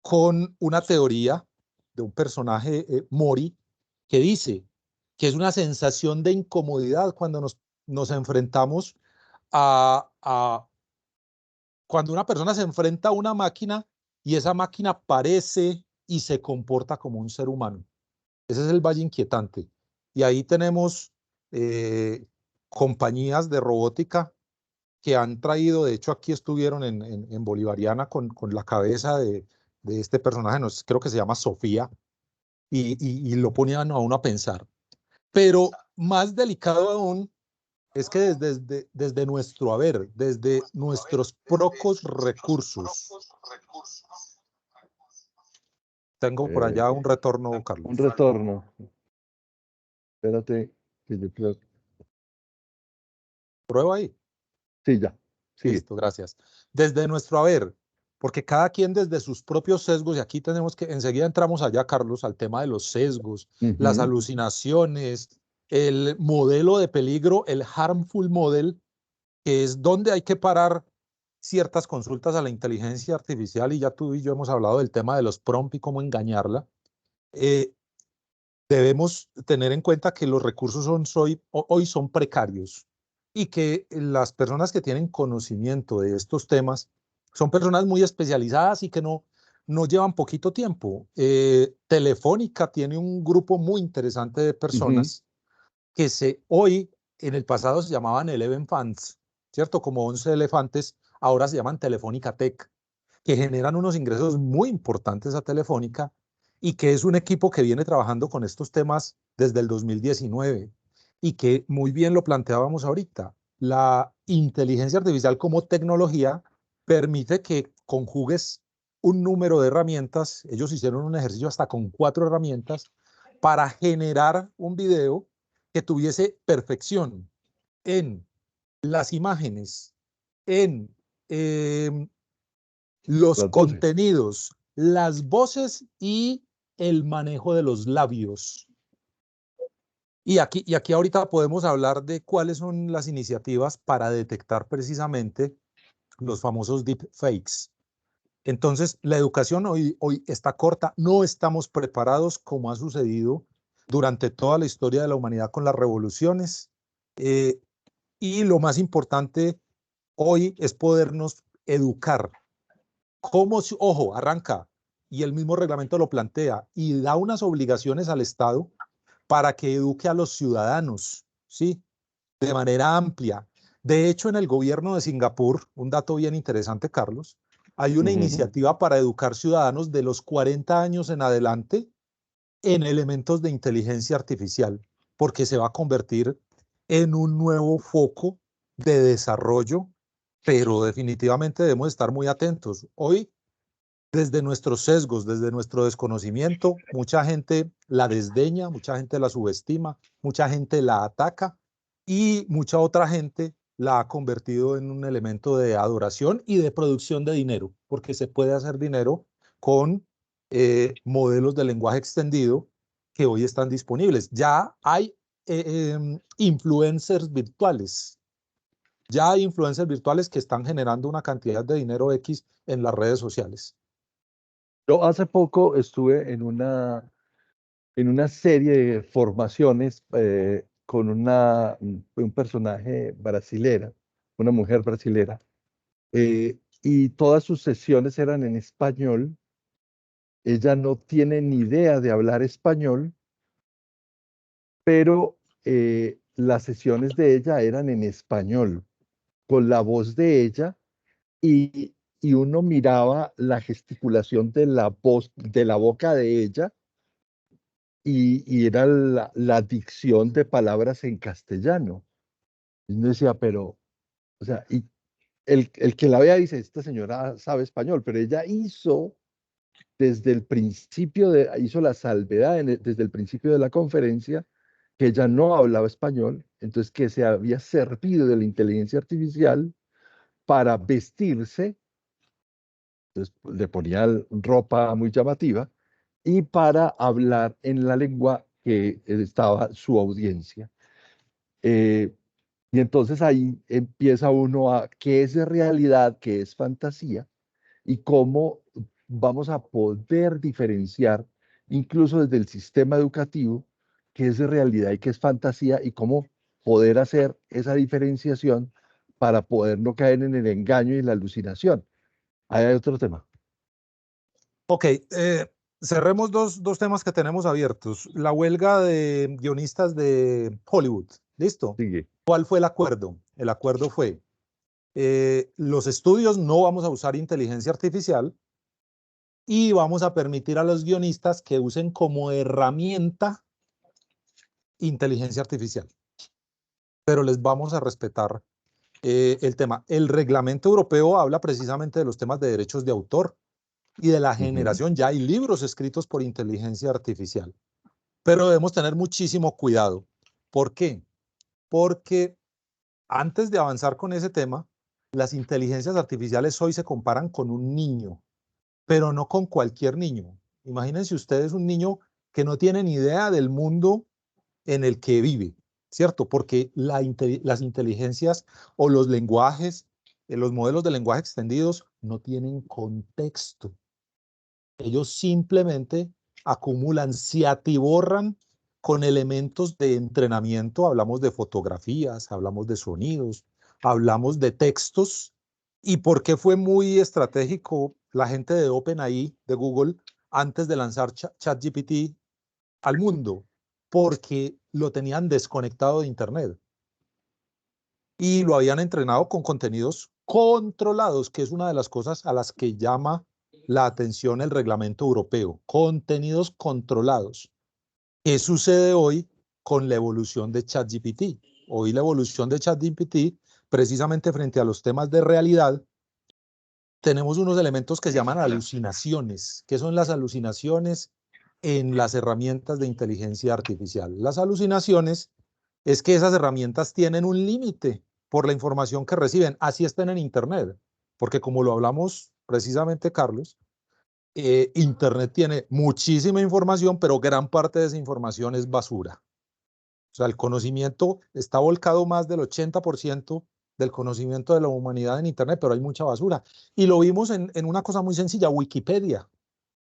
con una teoría de un personaje, Mori, que dice que es una sensación de incomodidad cuando nos enfrentamos a cuando una persona se enfrenta a una máquina y esa máquina parece y se comporta como un ser humano. Ese es el valle inquietante. Y ahí tenemos compañías de robótica que han traído, de hecho aquí estuvieron en Bolivariana con la cabeza de este personaje, no, creo que se llama Sofía, y lo ponían a uno a pensar. Pero más delicado aún es que desde nuestro haber, desde nuestros pocos recursos, tengo por Eh, allá un retorno, un Carlos. retorno. Espérate, que yo creo. Prueba ahí. Sí, ya. Sigue. Listo, gracias. Desde nuestro haber, porque cada quien desde sus propios sesgos, y aquí tenemos que, enseguida entramos allá, Carlos, al tema de los sesgos, las Ujú. alucinaciones, el modelo de peligro, el harmful model, que es donde hay que parar ciertas consultas a la inteligencia artificial, y ya tú y yo hemos hablado del tema de los prompt y cómo engañarla. Eh, Debemos tener en cuenta que los recursos hoy son precarios y que las personas que tienen conocimiento de estos temas son personas muy especializadas y que no llevan poquito tiempo. Telefónica tiene un grupo muy interesante de Ujú. personas que hoy, en el pasado se llamaban Eleven Fans, ¿cierto? Como 11 elefantes, ahora se llaman Telefónica Tech, que generan unos ingresos muy importantes a Telefónica y que es un equipo que viene trabajando con estos temas desde el 2019 y que muy bien lo planteábamos ahorita. La inteligencia artificial como tecnología permite que conjugues un número de herramientas. Ellos hicieron un ejercicio hasta con 4 herramientas para generar un video que tuviese perfección en las imágenes, en los Las voces. contenidos, las voces y el manejo de los labios. Y aquí ahorita podemos hablar de cuáles son las iniciativas para detectar precisamente los famosos deepfakes. Entonces, la educación hoy está corta, no estamos preparados como ha sucedido durante toda la historia de la humanidad con las revoluciones. Eh, y lo más importante hoy es podernos educar. Ojo, arranca, y el mismo reglamento lo plantea y da unas obligaciones al Estado para que eduque a los ciudadanos, ¿sí? De manera amplia. De hecho, en el gobierno de Singapur, un dato bien interesante, Carlos, hay una Ujú. iniciativa para educar ciudadanos de los 40 años en adelante en elementos de inteligencia artificial, porque se va a convertir en un nuevo foco de desarrollo, pero definitivamente debemos estar muy atentos. Hoy, desde nuestros sesgos, desde nuestro desconocimiento, mucha gente la desdeña, mucha gente la subestima, mucha gente la ataca y mucha otra gente la ha convertido en un elemento de adoración y de producción de dinero, porque se puede hacer dinero con modelos de lenguaje extendido que hoy están disponibles. Ya hay influencers virtuales. Ya hay influencers virtuales que están generando una cantidad de dinero X en las redes sociales. Yo hace poco estuve en una serie de formaciones con un personaje brasilera, una mujer brasilera, y todas sus sesiones eran en español. Ella no tiene ni idea de hablar español, pero las sesiones de ella eran en español, con la voz de ella, y uno miraba la gesticulación de la voz, de la boca de ella, y era la dicción de palabras en castellano. Y uno decía, pero, o sea, y el que la vea dice, esta señora sabe español, pero ella hizo desde el principio, hizo la salvedad desde el principio de la conferencia, que ella no hablaba español, entonces que se había servido de la inteligencia artificial para vestirse, entonces le ponía ropa muy llamativa, y para hablar en la lengua que estaba su audiencia. Eh, y entonces ahí empieza uno a qué es realidad, qué es fantasía, y cómo vamos a poder diferenciar, incluso desde el sistema educativo, qué es realidad y qué es fantasía, y cómo poder hacer esa diferenciación para poder no caer en el engaño y en la alucinación. Ahí hay otro tema. Ok, cerremos dos temas que tenemos abiertos. La huelga de guionistas de Hollywood. ¿Listo? Sigue. ¿Cuál fue el acuerdo? El acuerdo fue, los estudios no vamos a usar inteligencia artificial y vamos a permitir a los guionistas que usen como herramienta inteligencia artificial, pero les vamos a respetar el tema. El reglamento europeo habla precisamente de los temas de derechos de autor y de la Ujú. generación. Ya hay libros escritos por inteligencia artificial, pero debemos tener muchísimo cuidado. ¿Por qué? Porque antes de avanzar con ese tema, las inteligencias artificiales hoy se comparan con un niño, pero no con cualquier niño. Imagínense ustedes un niño que no tiene ni idea del mundo en el que vive, ¿cierto? Porque las inteligencias o los lenguajes, los modelos de lenguaje extendidos no tienen contexto. Ellos simplemente acumulan, se atiborran con elementos de entrenamiento. Hablamos de fotografías, hablamos de sonidos, hablamos de textos. ¿Y por qué fue muy estratégico la gente de OpenAI, de Google, antes de lanzar ChatGPT al mundo? Porque lo tenían desconectado de Internet y lo habían entrenado con contenidos controlados, que es una de las cosas a las que llama la atención el reglamento europeo. Contenidos controlados. ¿Qué sucede hoy con la evolución de ChatGPT? Hoy la evolución de ChatGPT, precisamente frente a los temas de realidad, tenemos unos elementos que se llaman alucinaciones. ¿Qué son las alucinaciones en las herramientas de inteligencia artificial? Las alucinaciones es que esas herramientas tienen un límite por la información que reciben, así estén en Internet, porque como lo hablamos precisamente, Carlos, Internet tiene muchísima información, pero gran parte de esa información es basura. O sea, el conocimiento está volcado, más del 80% del conocimiento de la humanidad en Internet, pero hay mucha basura. Y lo vimos en una cosa muy sencilla, Wikipedia.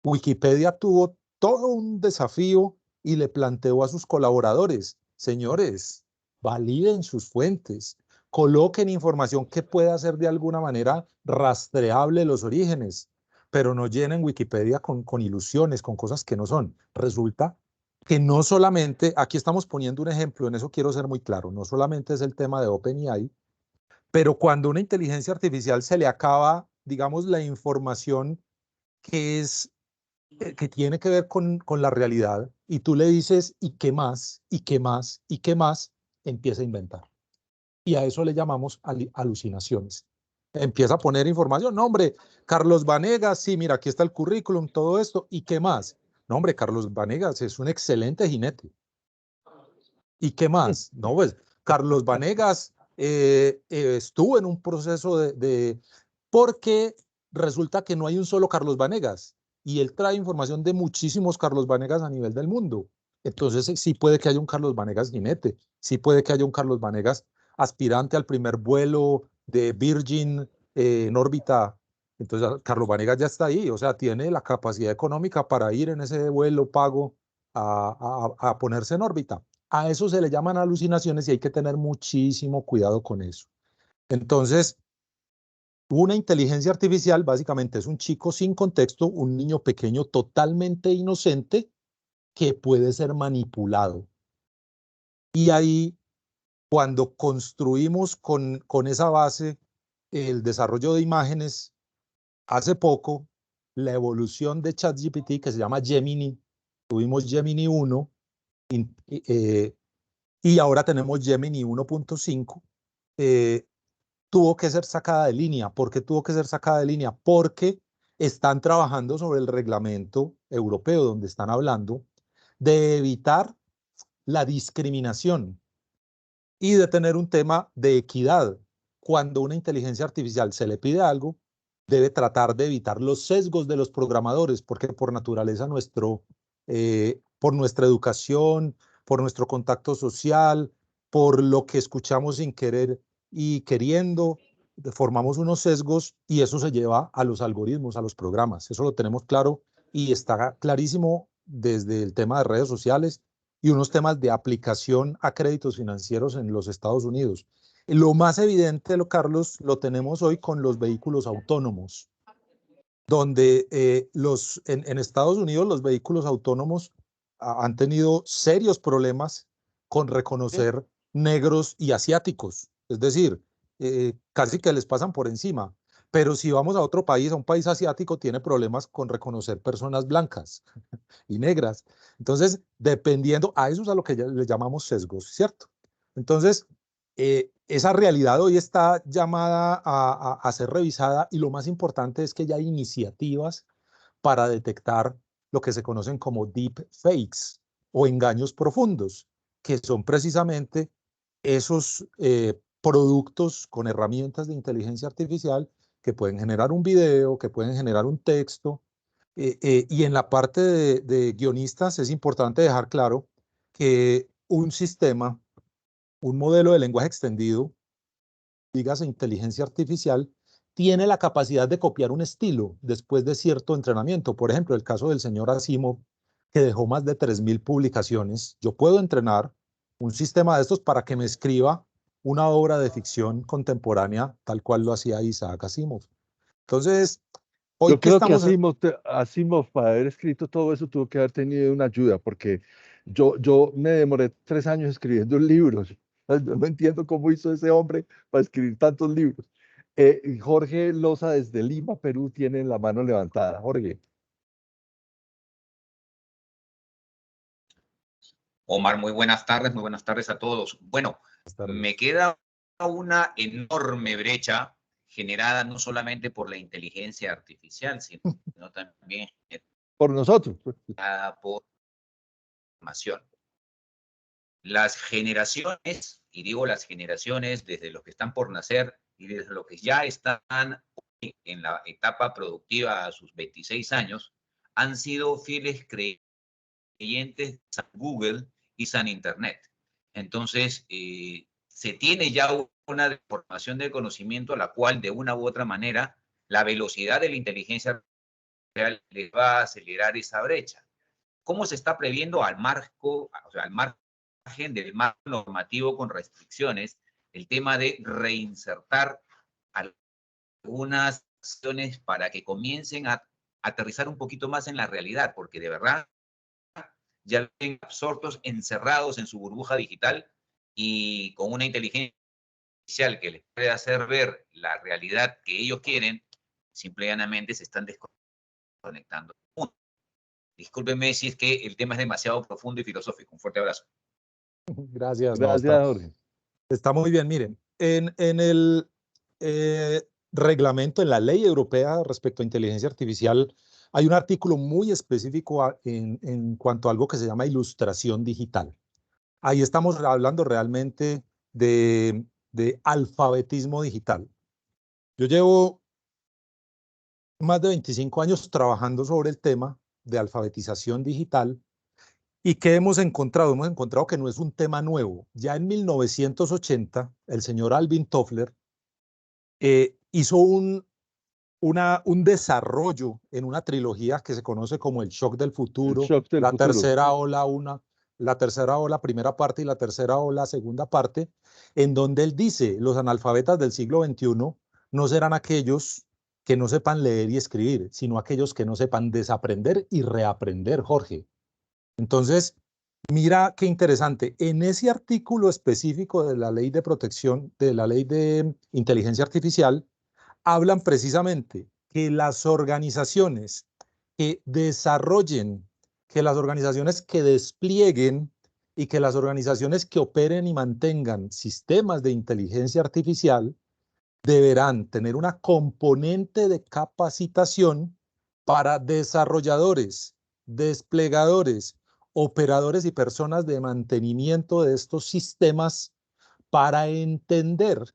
Wikipedia tuvo todo un desafío y le planteó a sus colaboradores, señores, validen sus fuentes, coloquen información que pueda ser de alguna manera rastreable los orígenes, pero no llenen Wikipedia con ilusiones, con cosas que no son. Resulta que no solamente, aquí estamos poniendo un ejemplo, en eso quiero ser muy claro, no solamente es el tema de OpenAI, pero cuando una inteligencia artificial se le acaba, digamos, la información que es que tiene que ver con la realidad, y tú le dices, ¿y qué más? ¿Y qué más? ¿Y qué más? Empieza a inventar. Y a eso le llamamos alucinaciones. Empieza a poner información. No, hombre, Carlos Vanegas, sí, mira, aquí está el currículum, todo esto. ¿Y qué más? No, hombre, Carlos Vanegas es un excelente jinete. ¿Y qué más? No, pues Carlos Vanegas estuvo en un proceso porque resulta que no hay un solo Carlos Vanegas y él trae información de muchísimos Carlos Vanegas a nivel del mundo. Entonces sí puede que haya un Carlos Vanegas jinete, sí puede que haya un Carlos Vanegas aspirante al primer vuelo de Virgin en órbita. Entonces Carlos Vanegas ya está ahí, o sea, tiene la capacidad económica para ir en ese vuelo pago a ponerse en órbita. A eso se le llaman alucinaciones y hay que tener muchísimo cuidado con eso. Entonces, una inteligencia artificial básicamente es un chico sin contexto, un niño pequeño totalmente inocente que puede ser manipulado. Y ahí cuando construimos con esa base el desarrollo de imágenes, hace poco la evolución de ChatGPT, que se llama Gemini, tuvimos Gemini 1 y ahora tenemos Gemini 1.5, tuvo que ser sacada de línea. ¿Por qué tuvo que ser sacada de línea? Porque están trabajando sobre el reglamento europeo, donde están hablando de evitar la discriminación y de tener un tema de equidad. Cuando una inteligencia artificial se le pide algo, debe tratar de evitar los sesgos de los programadores, porque por naturaleza por nuestra educación, por nuestro contacto social, por lo que escuchamos sin querer y queriendo, formamos unos sesgos y eso se lleva a los algoritmos, a los programas. Eso lo tenemos claro y está clarísimo desde el tema de redes sociales y unos temas de aplicación a créditos financieros en los Estados Unidos. Lo más evidente, Carlos, lo tenemos hoy con los vehículos autónomos, donde en Estados Unidos los vehículos autónomos han tenido serios problemas con reconocer negros y asiáticos. Es decir, casi que les pasan por encima. Pero si vamos a otro país, a un país asiático, tiene problemas con reconocer personas blancas y negras. Entonces, dependiendo, a eso es a lo que le llamamos sesgos, ¿cierto? Entonces, esa realidad hoy está llamada a ser revisada y lo más importante es que ya hay iniciativas para detectar lo que se conocen como deep fakes o engaños profundos, que son precisamente esos productos con herramientas de inteligencia artificial que pueden generar un video, que pueden generar un texto, y en la parte de guionistas es importante dejar claro que un sistema, un modelo de lenguaje extendido, dígase inteligencia artificial, tiene la capacidad de copiar un estilo después de cierto entrenamiento. Por ejemplo, el caso del señor Asimov, que dejó más de 3.000 publicaciones. Yo puedo entrenar un sistema de estos para que me escriba una obra de ficción contemporánea tal cual lo hacía Isaac Asimov. Entonces, hoy Yo que creo que estamos... Asimov, para haber escrito todo eso, tuvo que haber tenido una ayuda, porque yo me demoré 3 años escribiendo libros. Yo no entiendo cómo hizo ese hombre para escribir tantos libros. Jorge Loza desde Lima, Perú, tiene la mano levantada. Jorge. Omar, muy buenas tardes a todos. Bueno, me queda una enorme brecha generada no solamente por la inteligencia artificial, sino también por nosotros. generada por información. Las generaciones, y digo las generaciones desde los que están por nacer y desde los que ya están en la etapa productiva a sus 26 años, han sido fieles creyentes de San Google y San Internet. Entonces, se tiene ya una deformación del conocimiento a la cual, de una u otra manera, la velocidad de la inteligencia artificial les va a acelerar esa brecha. ¿Cómo se está previendo al marco, o sea, al margen del marco normativo con restricciones, el tema de reinsertar algunas acciones para que comiencen a aterrizar un poquito más en la realidad? Porque de verdad ya ven absortos, encerrados en su burbuja digital y con una inteligencia artificial que les puede hacer ver la realidad que ellos quieren, simplemente se están desconectando. Discúlpenme si es que el tema es demasiado profundo y filosófico. Un fuerte abrazo. Gracias. Gracias, Jorge. Está muy bien. Miren, en el reglamento, en la ley europea respecto a inteligencia artificial, hay un artículo muy específico en cuanto a algo que se llama ilustración digital. Ahí estamos hablando realmente de alfabetismo digital. Yo llevo más de 25 años trabajando sobre el tema de alfabetización digital. ¿Y qué hemos encontrado? Hemos encontrado que no es un tema nuevo. Ya en 1980, el señor Alvin Toffler hizo un desarrollo en una trilogía que se conoce como el shock del futuro, la tercera ola, la tercera ola, primera parte, y la tercera ola, segunda parte, en donde él dice, los analfabetas del siglo XXI no serán aquellos que no sepan leer y escribir, sino aquellos que no sepan desaprender y reaprender, Jorge. Entonces, Mira qué interesante. En ese artículo específico de la ley de protección, de la ley de inteligencia artificial, hablan precisamente que las organizaciones que desarrollen, que las organizaciones que desplieguen y que las organizaciones que operen y mantengan sistemas de inteligencia artificial deberán tener una componente de capacitación para desarrolladores, desplegadores, operadores y personas de mantenimiento de estos sistemas para entender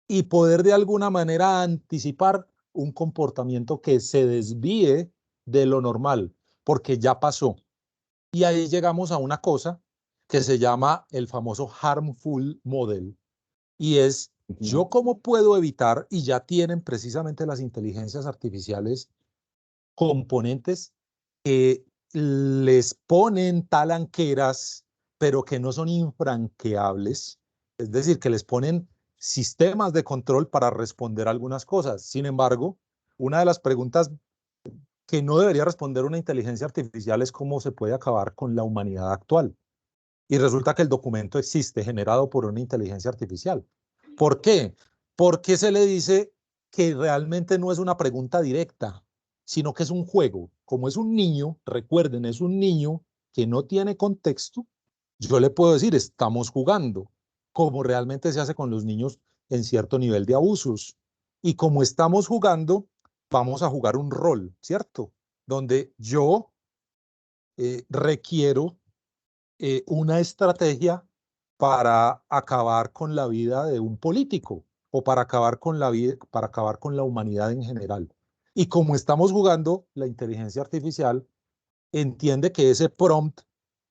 y poder de alguna manera anticipar un comportamiento que se desvíe de lo normal, porque ya pasó. Y ahí llegamos a una cosa que se llama el famoso harmful model, y es, yo cómo puedo evitar, y ya tienen precisamente las inteligencias artificiales componentes que les ponen talanqueras, pero que no son infranqueables, es decir, que les ponen sistemas de control para responder algunas cosas. Sin embargo, una de las preguntas que no debería responder una inteligencia artificial es cómo se puede acabar con la humanidad actual. Y resulta que el documento existe, generado por una inteligencia artificial. ¿Por qué? Porque se le dice que realmente no es una pregunta directa, sino que es un juego. Como es un niño, recuerden, es un niño que no tiene contexto, yo le puedo decir, estamos jugando, como realmente se hace con los niños en cierto nivel de abusos. Y como estamos jugando, vamos a jugar un rol, ¿cierto? Donde yo requiero una estrategia para acabar con la vida de un político o para acabar con la vida, para acabar con la humanidad en general. Y como estamos jugando, la inteligencia artificial entiende que ese prompt,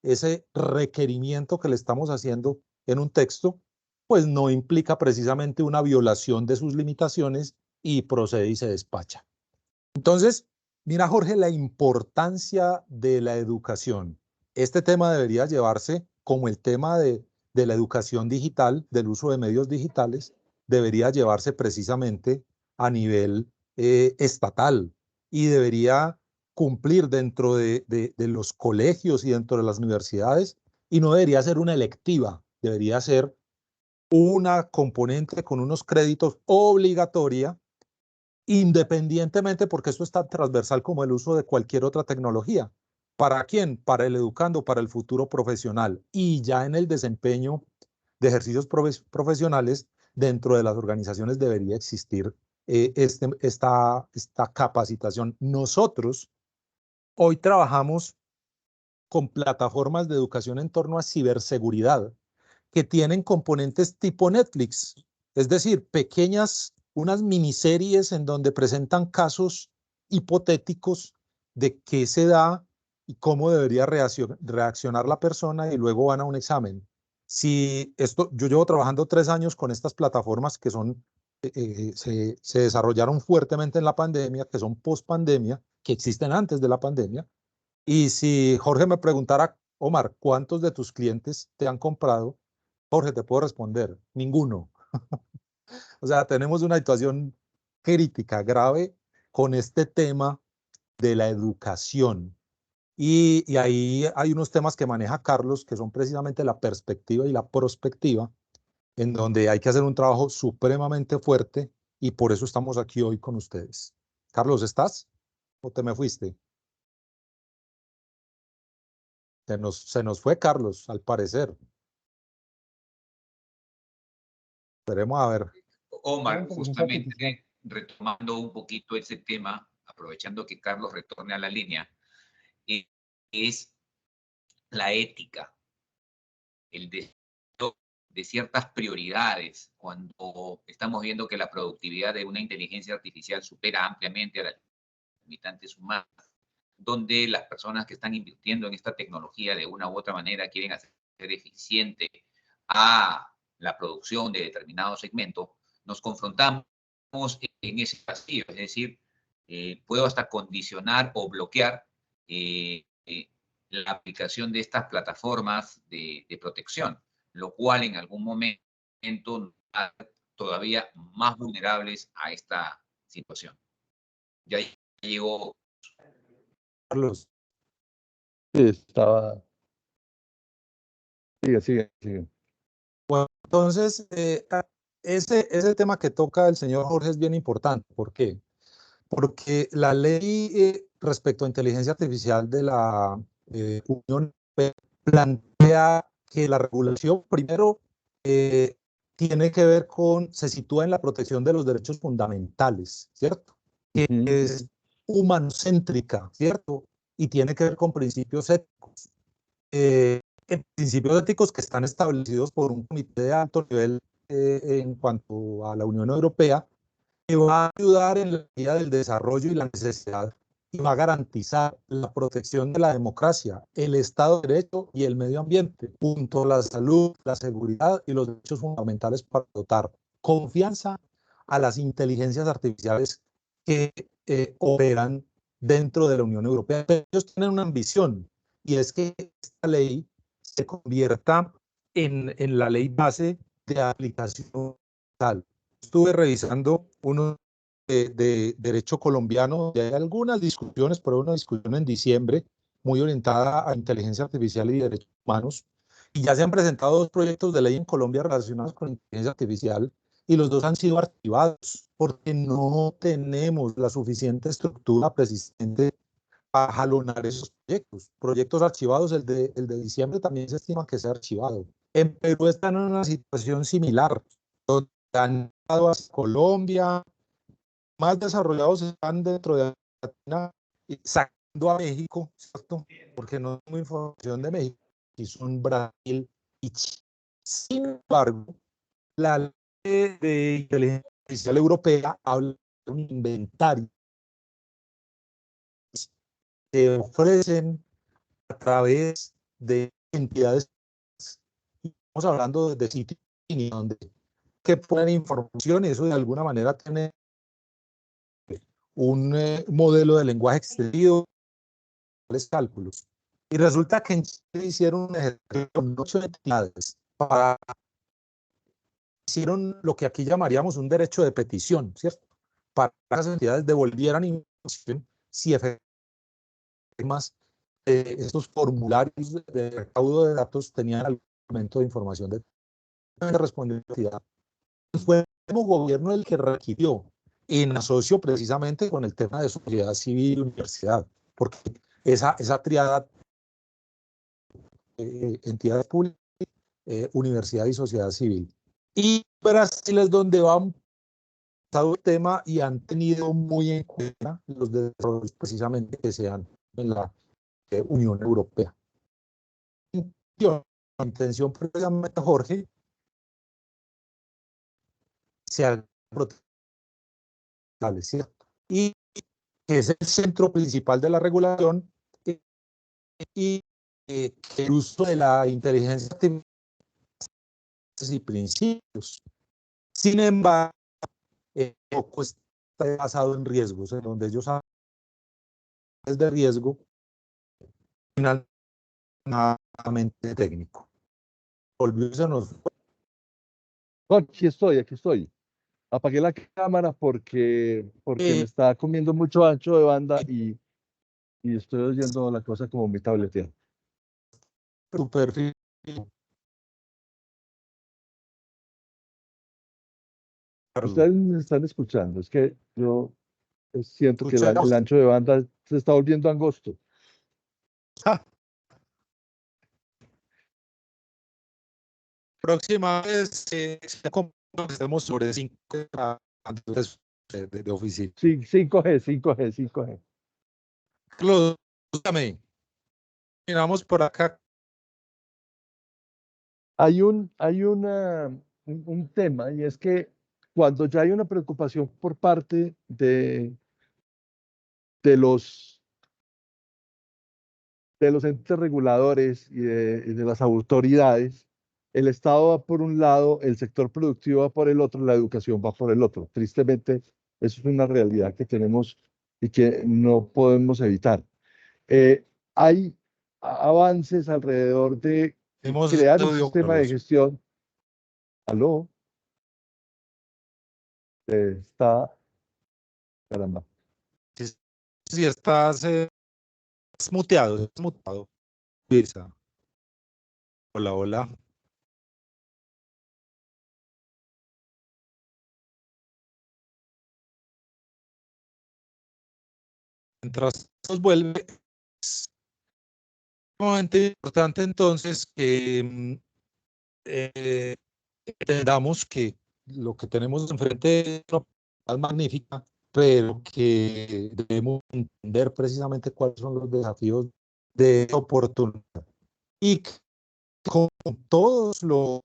ese requerimiento que le estamos haciendo en un texto, pues no implica precisamente una violación de sus limitaciones y procede y se despacha. Entonces, mira, Jorge, la importancia de la educación. Este tema debería llevarse como el tema de la educación digital, del uso de medios digitales, debería llevarse precisamente a nivel estatal y debería cumplir dentro de los colegios y dentro de las universidades y no debería ser una electiva, debería ser una componente con unos créditos obligatoria independientemente, porque esto es tan transversal como el uso de cualquier otra tecnología. ¿Para quién? Para el educando, para el futuro profesional. Y ya en el desempeño de ejercicios profesionales, dentro de las organizaciones debería existir esta capacitación. Nosotros hoy trabajamos con plataformas de educación en torno a ciberseguridad que tienen componentes tipo Netflix, es decir, pequeñas, unas miniseries en donde presentan casos hipotéticos de qué se da y cómo debería reaccionar la persona y luego van a un examen. Si esto, yo llevo trabajando 3 años con estas plataformas que son, se desarrollaron fuertemente en la pandemia, que son post pandemia, que existen antes de la pandemia. Y si Jorge me preguntara, Omar, ¿cuántos de tus clientes te han comprado? Jorge, te puedo responder, ninguno. O sea, tenemos una situación crítica, grave con este tema de la educación. Y ahí hay unos temas que maneja Carlos, que son precisamente la perspectiva y la prospectiva, en donde hay que hacer un trabajo supremamente fuerte y por eso estamos aquí hoy con ustedes. Carlos, ¿estás? ¿O te me fuiste? Se nos fue Carlos, al parecer. Esperemos a ver. Omar, justamente retomando un poquito ese tema, aprovechando que Carlos retorne a la línea, es la ética, el de ciertas prioridades, cuando estamos viendo que la productividad de una inteligencia artificial supera ampliamente a las limitantes humanas, donde las personas que están invirtiendo en esta tecnología de una u otra manera quieren hacer eficiente a la producción de determinado segmento, nos confrontamos en ese vacío, es decir, puedo hasta condicionar o bloquear la aplicación de estas plataformas de protección, lo cual en algún momento nos hará todavía más vulnerables a esta situación. Ya llegó. Carlos, Estaba Sigue. Bueno, entonces, ese tema que toca el señor Jorge es bien importante. ¿Por qué? Porque la ley respecto a inteligencia artificial de la Unión Europea plantea que la regulación, primero, tiene que ver se sitúa en la protección de los derechos fundamentales, ¿cierto? Que es humanocéntrica, ¿cierto? Y tiene que ver con principios éticos. Principios éticos que están establecidos por un comité de alto nivel en cuanto a la Unión Europea, que va a ayudar en la medida del desarrollo y la necesidad y va a garantizar la protección de la democracia, el Estado de Derecho y el medio ambiente, junto a la salud, la seguridad y los derechos fundamentales para dotar confianza a las inteligencias artificiales que operan dentro de la Unión Europea. Pero ellos tienen una ambición y es que esta ley se convierta en la ley base de aplicación tal. Estuve revisando uno de derecho colombiano, y hay algunas discusiones, pero una discusión en diciembre muy orientada a inteligencia artificial y derechos humanos, y ya se han presentado 2 proyectos de ley en Colombia relacionados con inteligencia artificial, y los 2 han sido archivados porque no tenemos la suficiente estructura persistente para jalonar esos proyectos archivados. El de diciembre también se estima que sea archivado. En Perú están en una situación similar, donde han llegado a Colombia, más desarrollados están dentro de Argentina y sacando a México, ¿cierto? Porque no tengo información de México, y son Brasil y Chile. Sin embargo, la ley de inteligencia artificial europea habla de un inventario que ofrecen a través de entidades. Estamos hablando de sitios donde que ponen información y eso de alguna manera tiene un modelo de lenguaje extendido, cálculos. Y resulta que en Chile hicieron un ejercicio con 8 entidades hicieron lo que aquí llamaríamos un derecho de petición, ¿cierto? Para que las entidades devolvieran información si efectivamente estos formularios de recaudo de datos tenían algún elemento de información de responsabilidad. Fue el mismo gobierno el que requirió, en asocio precisamente con el tema de sociedad civil y universidad, porque esa triada, entidades públicas, universidad y sociedad civil. Y Brasil es donde van el tema y han tenido muy en cuenta los desarrollos precisamente que sean en la Unión Europea. La intención precisamente, Jorge, se protege, ¿cierto? Y que es el centro principal de la regulación y que el uso de la inteligencia artificial y principios. Sin embargo, poco está basado en riesgos, en donde ellos hablan de riesgo finalmente técnico. Volviéndonos. Aquí estoy. Apagué la cámara porque me está comiendo mucho ancho de banda y estoy oyendo la cosa como mi tabletera. Tu perfil. Ustedes me están escuchando, es que yo siento que el Escuchamos. ancho de banda se está volviendo angosto. Próxima vez estemos sobre 5 de oficina. Sí, 5G. Carlos, miramos por acá. Hay un tema y es que cuando ya hay una preocupación por parte de los entes reguladores y de las autoridades, el Estado va por un lado, el sector productivo va por el otro, la educación va por el otro. Tristemente, eso es una realidad que tenemos y que no podemos evitar. Hay avances alrededor de crear un sistema de gestión. ¿Aló? Está, caramba. Si estás muteado, Luisa. Hola, hola. Mientras nos vuelve, es sumamente importante entonces que entendamos que lo que tenemos enfrente es una oportunidad magnífica, pero que debemos entender precisamente cuáles son los desafíos de esa oportunidad. Y que con todos los,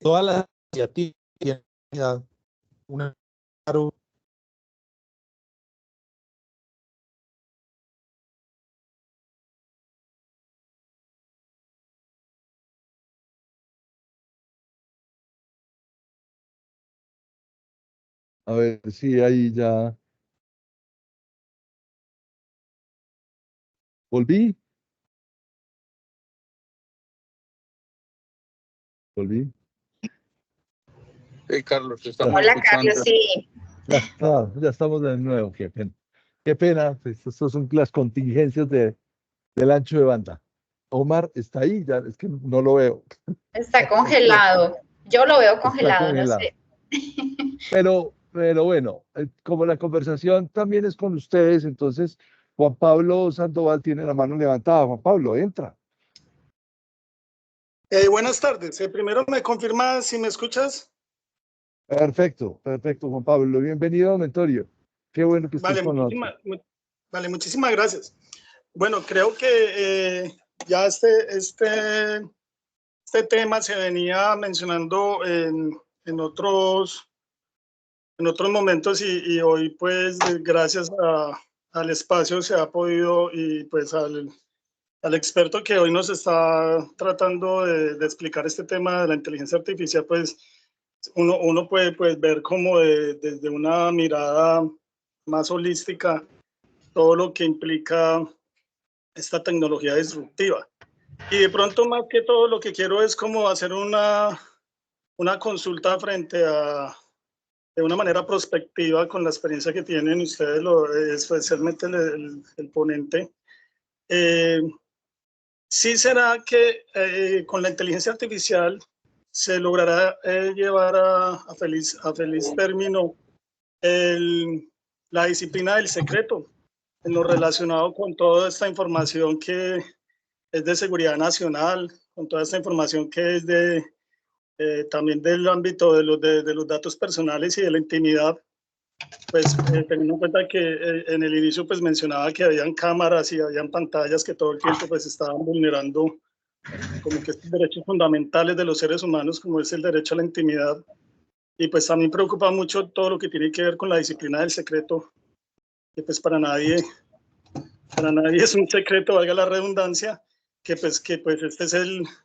todas las iniciativas que tienen una claro. A ver si ahí ya volví, volví. Carlos, te Ya, estamos Hola, escuchando. Carlos, sí. ya estamos de nuevo, qué pena. Qué pena, pues estas son las contingencias del ancho de banda. Omar está ahí, ya es que no lo veo. Está congelado. Yo lo veo Está congelado, no congelado. sé. Pero bueno, como la conversación también es con ustedes, entonces Juan Pablo Sandoval tiene la mano levantada. Juan Pablo, entra. Buenas tardes. Primero me confirma si me escuchas. Perfecto, perfecto, Juan Pablo. Bienvenido, Mentorio. Qué bueno que estés Vale, con nosotros. muchísimas gracias. Bueno, creo que ya este tema se venía mencionando en otros momentos y hoy pues gracias al espacio se ha podido y pues al experto que hoy nos está tratando de explicar este tema de la inteligencia artificial, pues uno puede pues, ver como desde una mirada más holística todo lo que implica esta tecnología disruptiva. Y de pronto, más que todo, lo que quiero es como hacer una consulta frente a, de una manera prospectiva con la experiencia que tienen ustedes, especialmente el ponente. ¿Sí será que con la inteligencia artificial se logrará llevar a feliz término la disciplina del secreto en lo relacionado con toda esta información que es de seguridad nacional, con toda esta información que es también del ámbito de los datos personales y de la intimidad? Pues teniendo en cuenta que en el inicio pues mencionaba que habían cámaras y habían pantallas que todo el tiempo pues estaban vulnerando como que estos derechos fundamentales de los seres humanos, como es el derecho a la intimidad. Y pues a mí me preocupa mucho todo lo que tiene que ver con la disciplina del secreto, que pues para nadie es un secreto, valga la redundancia, que pues este es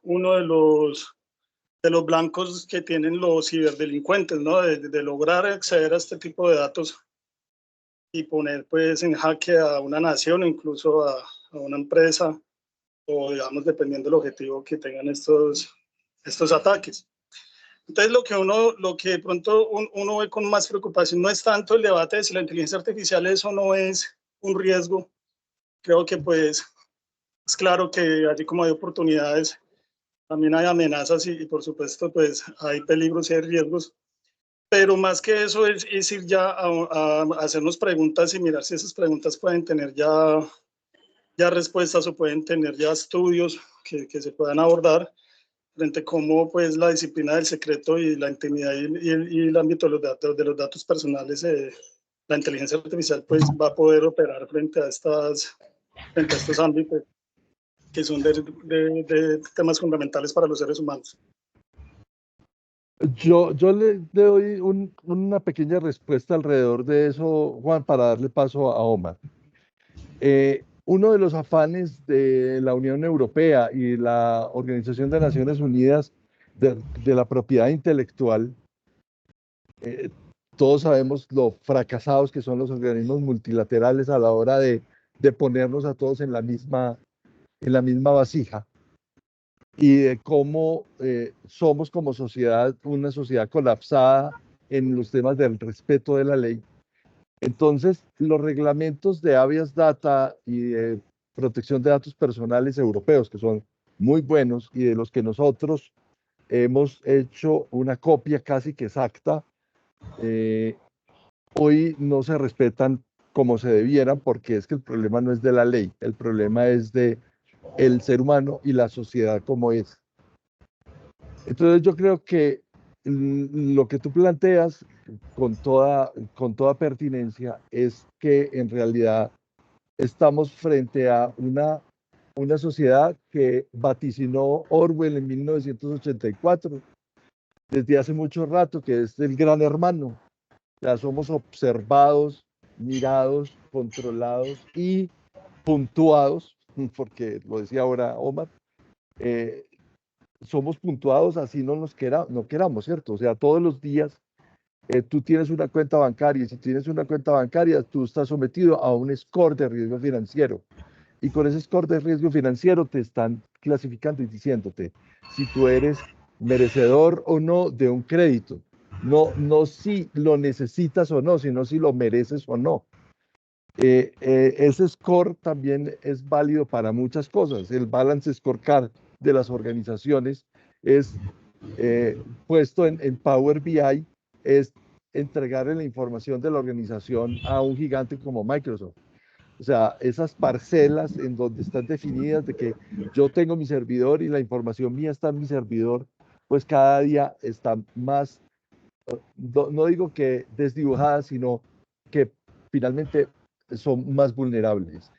uno de los blancos que tienen los ciberdelincuentes, ¿no? De lograr acceder a este tipo de datos y poner pues en jaque a una nación o incluso a una empresa, o digamos dependiendo del objetivo que tengan estos ataques. Entonces lo que de pronto uno ve con más preocupación no es tanto el debate de si la inteligencia artificial es o no es un riesgo. Creo que pues es claro que así como hay oportunidades, también hay amenazas y por supuesto pues hay peligros y hay riesgos. Pero más que eso es ir ya a hacernos preguntas y mirar si esas preguntas pueden tener ya respuestas o pueden tener ya estudios que se puedan abordar frente a cómo pues la disciplina del secreto y la intimidad y el ámbito de los datos personales, la inteligencia artificial pues va a poder operar frente a estos ámbitos que son de temas fundamentales para los seres humanos. Yo le doy una pequeña respuesta alrededor de eso, Juan, para darle paso a Omar. Uno de los afanes de la Unión Europea y la Organización de Naciones Unidas de la propiedad intelectual, todos sabemos lo fracasados que son los organismos multilaterales a la hora de ponernos a todos en la misma vasija, y de cómo somos como sociedad una sociedad colapsada en los temas del respeto de la ley. Entonces, los reglamentos de habeas data y de protección de datos personales europeos, que son muy buenos y de los que nosotros hemos hecho una copia casi que exacta, hoy no se respetan como se debieran, porque es que el problema no es de la ley, el problema es de el ser humano y la sociedad como es. Entonces yo creo que lo que tú planteas con toda pertinencia es que en realidad estamos frente a una sociedad que vaticinó Orwell en 1984, desde hace mucho rato, que es el gran hermano. Ya somos observados, mirados, controlados y puntuados, porque lo decía ahora Omar, somos puntuados así no queramos, ¿cierto? O sea, todos los días tú tienes una cuenta bancaria y si tienes una cuenta bancaria, tú estás sometido a un score de riesgo financiero. Y con ese score de riesgo financiero te están clasificando y diciéndote si tú eres merecedor o no de un crédito. No si lo necesitas o no, sino si lo mereces o no. Ese score también es válido para muchas cosas. El balance scorecard de las organizaciones es puesto en Power BI, es entregarle la información de la organización a un gigante como Microsoft. O sea, esas parcelas en donde están definidas de que yo tengo mi servidor y la información mía está en mi servidor, pues cada día está más, no digo que desdibujadas, sino que finalmente son más vulnerables.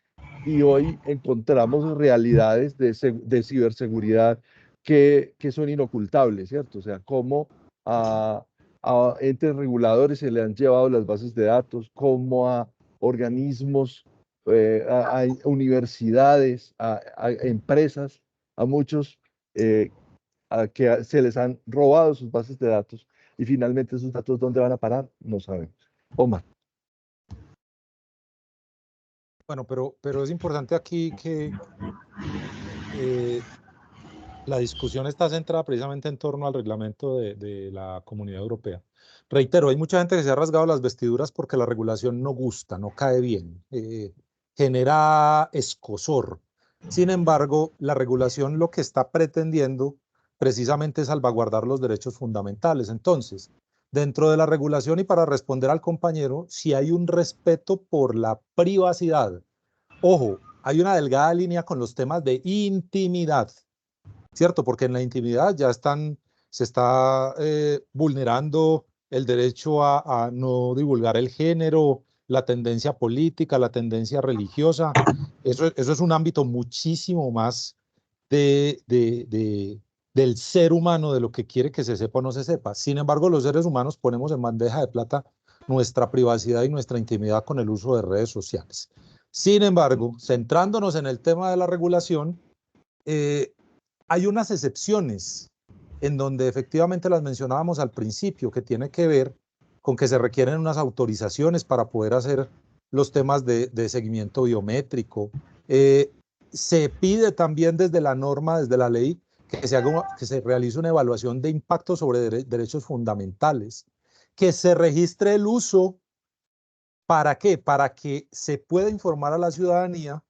Y hoy encontramos realidades de ciberseguridad que son inocultables, ¿cierto? O sea, cómo a entes reguladores se le han llevado las bases de datos, cómo a organismos, a universidades, a empresas, a muchos a que se les han robado sus bases de datos y finalmente esos datos, ¿dónde van a parar? No sabemos. Omar. Bueno, pero es importante aquí que la discusión está centrada precisamente en torno al reglamento de la Comunidad Europea. Reitero, hay mucha gente que se ha rasgado las vestiduras porque la regulación no gusta, no cae bien, genera escozor. Sin embargo, la regulación lo que está pretendiendo precisamente es salvaguardar los derechos fundamentales. Entonces, dentro de la regulación y para responder al compañero, si hay un respeto por la privacidad. Ojo, hay una delgada línea con los temas de intimidad, ¿cierto? Porque en la intimidad ya se está vulnerando el derecho a no divulgar el género, la tendencia política, la tendencia religiosa. Eso es un ámbito muchísimo más del ser humano, de lo que quiere que se sepa o no se sepa. Sin embargo, los seres humanos ponemos en bandeja de plata nuestra privacidad y nuestra intimidad con el uso de redes sociales. Sin embargo, centrándonos en el tema de la regulación, hay unas excepciones en donde efectivamente las mencionábamos al principio, que tiene que ver con que se requieren unas autorizaciones para poder hacer los temas de seguimiento biométrico. Se pide también desde la norma, desde la ley, que se realice una evaluación de impacto sobre derechos fundamentales, que se registre el uso. ¿Para qué? Para que se pueda informar a la ciudadanía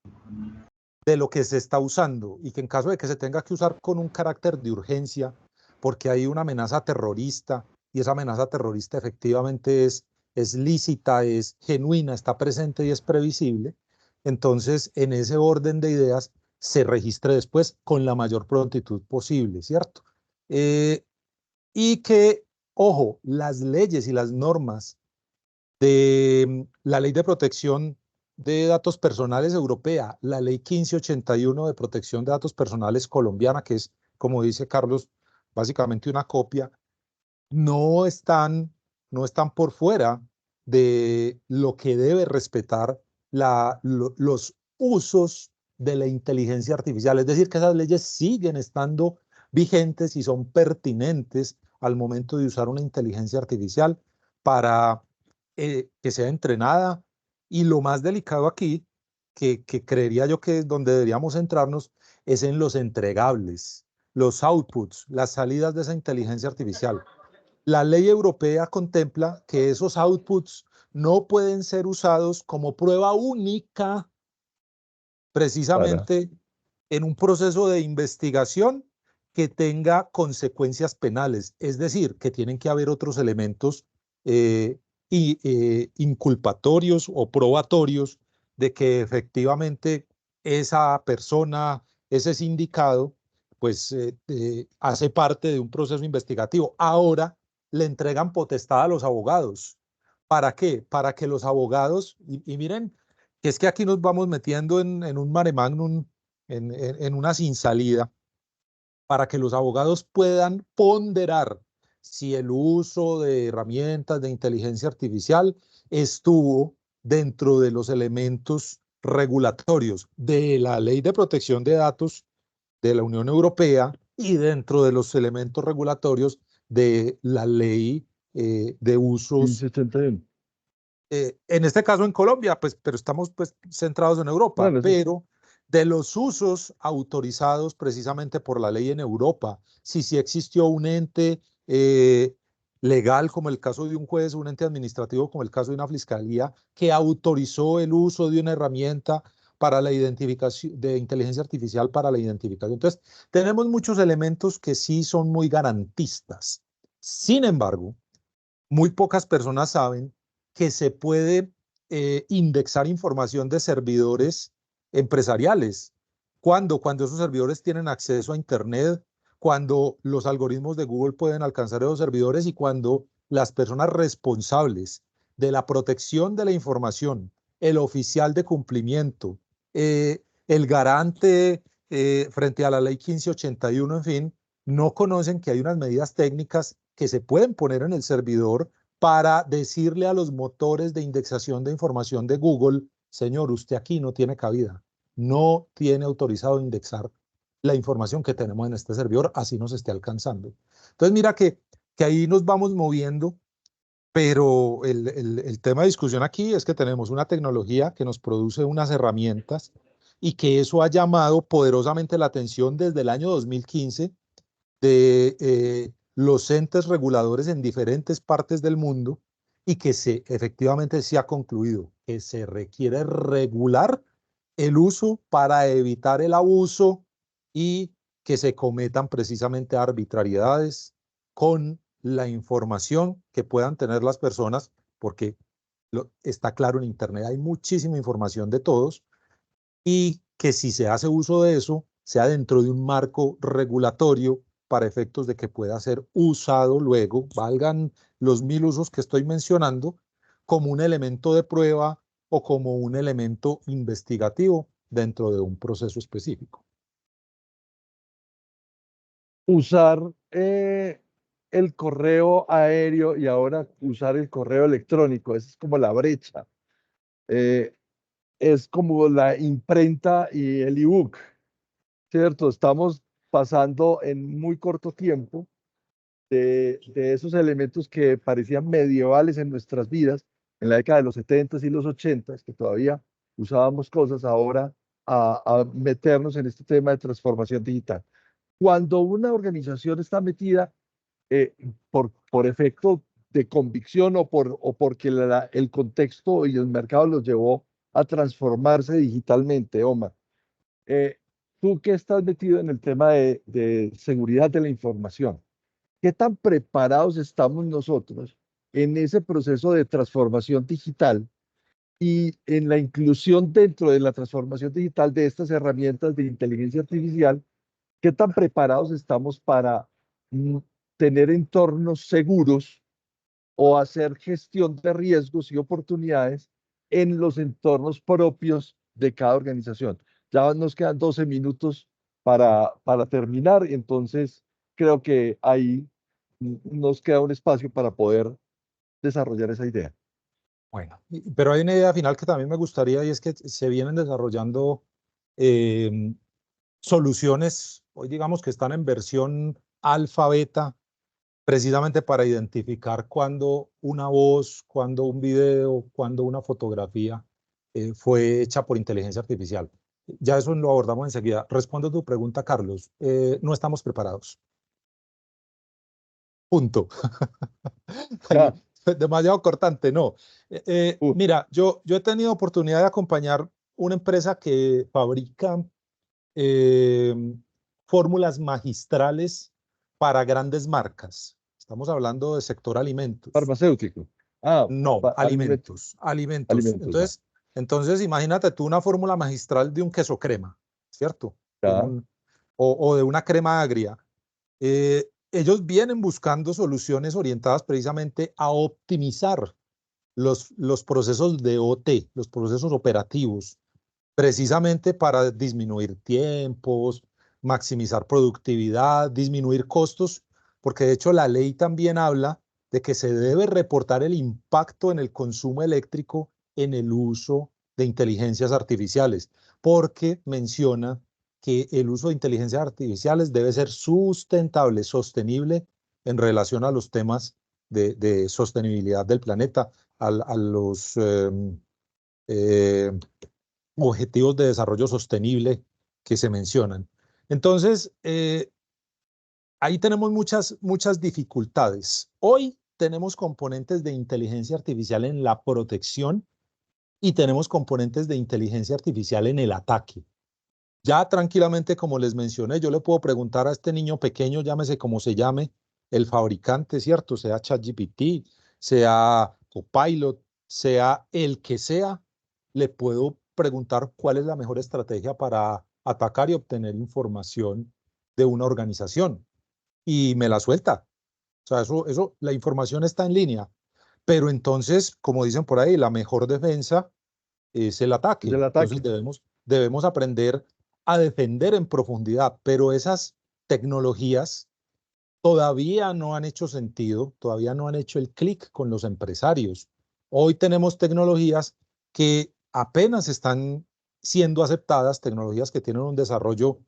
de lo que se está usando y que en caso de que se tenga que usar con un carácter de urgencia, porque hay una amenaza terrorista y esa amenaza terrorista efectivamente es lícita, es genuina, está presente y es previsible, entonces en ese orden de ideas se registre después con la mayor prontitud posible, ¿cierto? Y que, ojo, las leyes y las normas de la Ley de Protección de Datos Personales Europea, la Ley 1581 de Protección de Datos Personales colombiana, que es, como dice Carlos, básicamente una copia, no están por fuera de lo que debe respetar los usos de la inteligencia artificial. Es decir, que esas leyes siguen estando vigentes y son pertinentes al momento de usar una inteligencia artificial para que sea entrenada. Y lo más delicado aquí, que creería yo que es donde deberíamos centrarnos, es en los entregables, los outputs, las salidas de esa inteligencia artificial. La ley europea contempla que esos outputs no pueden ser usados como prueba única precisamente en un proceso de investigación que tenga consecuencias penales, es decir, que tienen que haber otros elementos inculpatorios o probatorios de que efectivamente esa persona, ese sindicado, pues hace parte de un proceso investigativo. Ahora le entregan potestad a los abogados. ¿Para qué? Para que los abogados, y miren, que es que aquí nos vamos metiendo en un mare magnum, en una sin salida, para que los abogados puedan ponderar si el uso de herramientas de inteligencia artificial estuvo dentro de los elementos regulatorios de la Ley de Protección de Datos de la Unión Europea y dentro de los elementos regulatorios de la Ley de usos. 1581. En este caso en Colombia, pues, pero estamos pues centrados en Europa, Bueno, pero de los usos autorizados precisamente por la ley en Europa, si existió un ente legal como el caso de un juez, un ente administrativo como el caso de una fiscalía que autorizó el uso de una herramienta para la identificación de inteligencia artificial para la identificación. Entonces, tenemos muchos elementos que sí son muy garantistas. Sin embargo, muy pocas personas saben que se puede indexar información de servidores empresariales. ¿Cuándo? Cuando esos servidores tienen acceso a Internet, cuando los algoritmos de Google pueden alcanzar esos servidores y cuando las personas responsables de la protección de la información, el oficial de cumplimiento, el garante frente a la ley 1581, en fin, no conocen que hay unas medidas técnicas que se pueden poner en el servidor para decirle a los motores de indexación de información de Google, señor, usted aquí no tiene cabida, no tiene autorizado indexar la información que tenemos en este servidor, así nos esté alcanzando. Entonces mira que ahí nos vamos moviendo, pero el tema de discusión aquí es que tenemos una tecnología que nos produce unas herramientas y que eso ha llamado poderosamente la atención desde el año 2015 de los entes reguladores en diferentes partes del mundo y que efectivamente se ha concluido que se requiere regular el uso para evitar el abuso y que se cometan precisamente arbitrariedades con la información que puedan tener las personas, porque está claro en Internet, hay muchísima información de todos, y que si se hace uso de eso, sea dentro de un marco regulatorio para efectos de que pueda ser usado luego, valgan los 1000 usos que estoy mencionando, como un elemento de prueba o como un elemento investigativo dentro de un proceso específico. Usar el correo aéreo y ahora usar el correo electrónico, esa es como la brecha. Es como la imprenta y el ebook, ¿cierto? Estamos pasando en muy corto tiempo de esos elementos que parecían medievales en nuestras vidas, en la década de los 70 y los 80, que todavía usábamos cosas, ahora a meternos en este tema de transformación digital. Cuando una organización está metida por efecto de convicción o porque el contexto y el mercado los llevó a transformarse digitalmente, Omar, tú que estás metido en el tema de seguridad de la información, ¿qué tan preparados estamos nosotros en ese proceso de transformación digital y en la inclusión dentro de la transformación digital de estas herramientas de inteligencia artificial? ¿Qué tan preparados estamos para tener entornos seguros o hacer gestión de riesgos y oportunidades en los entornos propios de cada organización? Ya nos quedan 12 minutos para terminar, entonces creo que ahí nos queda un espacio para poder desarrollar esa idea. Bueno, pero hay una idea final que también me gustaría y es que se vienen desarrollando soluciones, hoy digamos que están en versión alfa, beta, precisamente para identificar cuando una voz, cuando un video, cuando una fotografía fue hecha por inteligencia artificial. Ya eso lo abordamos enseguida. Respondo a tu pregunta, Carlos. No estamos preparados. Punto. Demasiado cortante, no. Mira, yo he tenido oportunidad de acompañar una empresa que fabrica eh, fórmulas magistrales para grandes marcas. Estamos hablando del sector alimentos. Farmacéutico. Ah, No, alimentos, alimentos. alimentos, ya. Entonces, imagínate tú una fórmula magistral de un queso crema, ¿cierto? Ya. O de una crema agria. Ellos vienen buscando soluciones orientadas precisamente a optimizar los procesos de OT, los procesos operativos, precisamente para disminuir tiempos, maximizar productividad, disminuir costos, porque de hecho la ley también habla de que se debe reportar el impacto en el consumo eléctrico en el uso de inteligencias artificiales, porque menciona que el uso de inteligencias artificiales debe ser sustentable, sostenible en relación a los temas de sostenibilidad del planeta, a los objetivos de desarrollo sostenible que se mencionan. Entonces, ahí tenemos muchas dificultades. Hoy tenemos componentes de inteligencia artificial en la protección y tenemos componentes de inteligencia artificial en el ataque. Ya tranquilamente, como les mencioné, yo le puedo preguntar a este niño pequeño, llámese como se llame, el fabricante, ¿cierto? Sea ChatGPT, sea Copilot, sea el que sea, le puedo preguntar cuál es la mejor estrategia para atacar y obtener información de una organización. Y me la suelta. O sea, la información está en línea. Pero entonces, como dicen por ahí, la mejor defensa es el ataque. Es el ataque. Entonces debemos aprender a defender en profundidad, pero esas tecnologías todavía no han hecho sentido, todavía no han hecho el clic con los empresarios. Hoy tenemos tecnologías que apenas están siendo aceptadas, tecnologías que tienen un desarrollo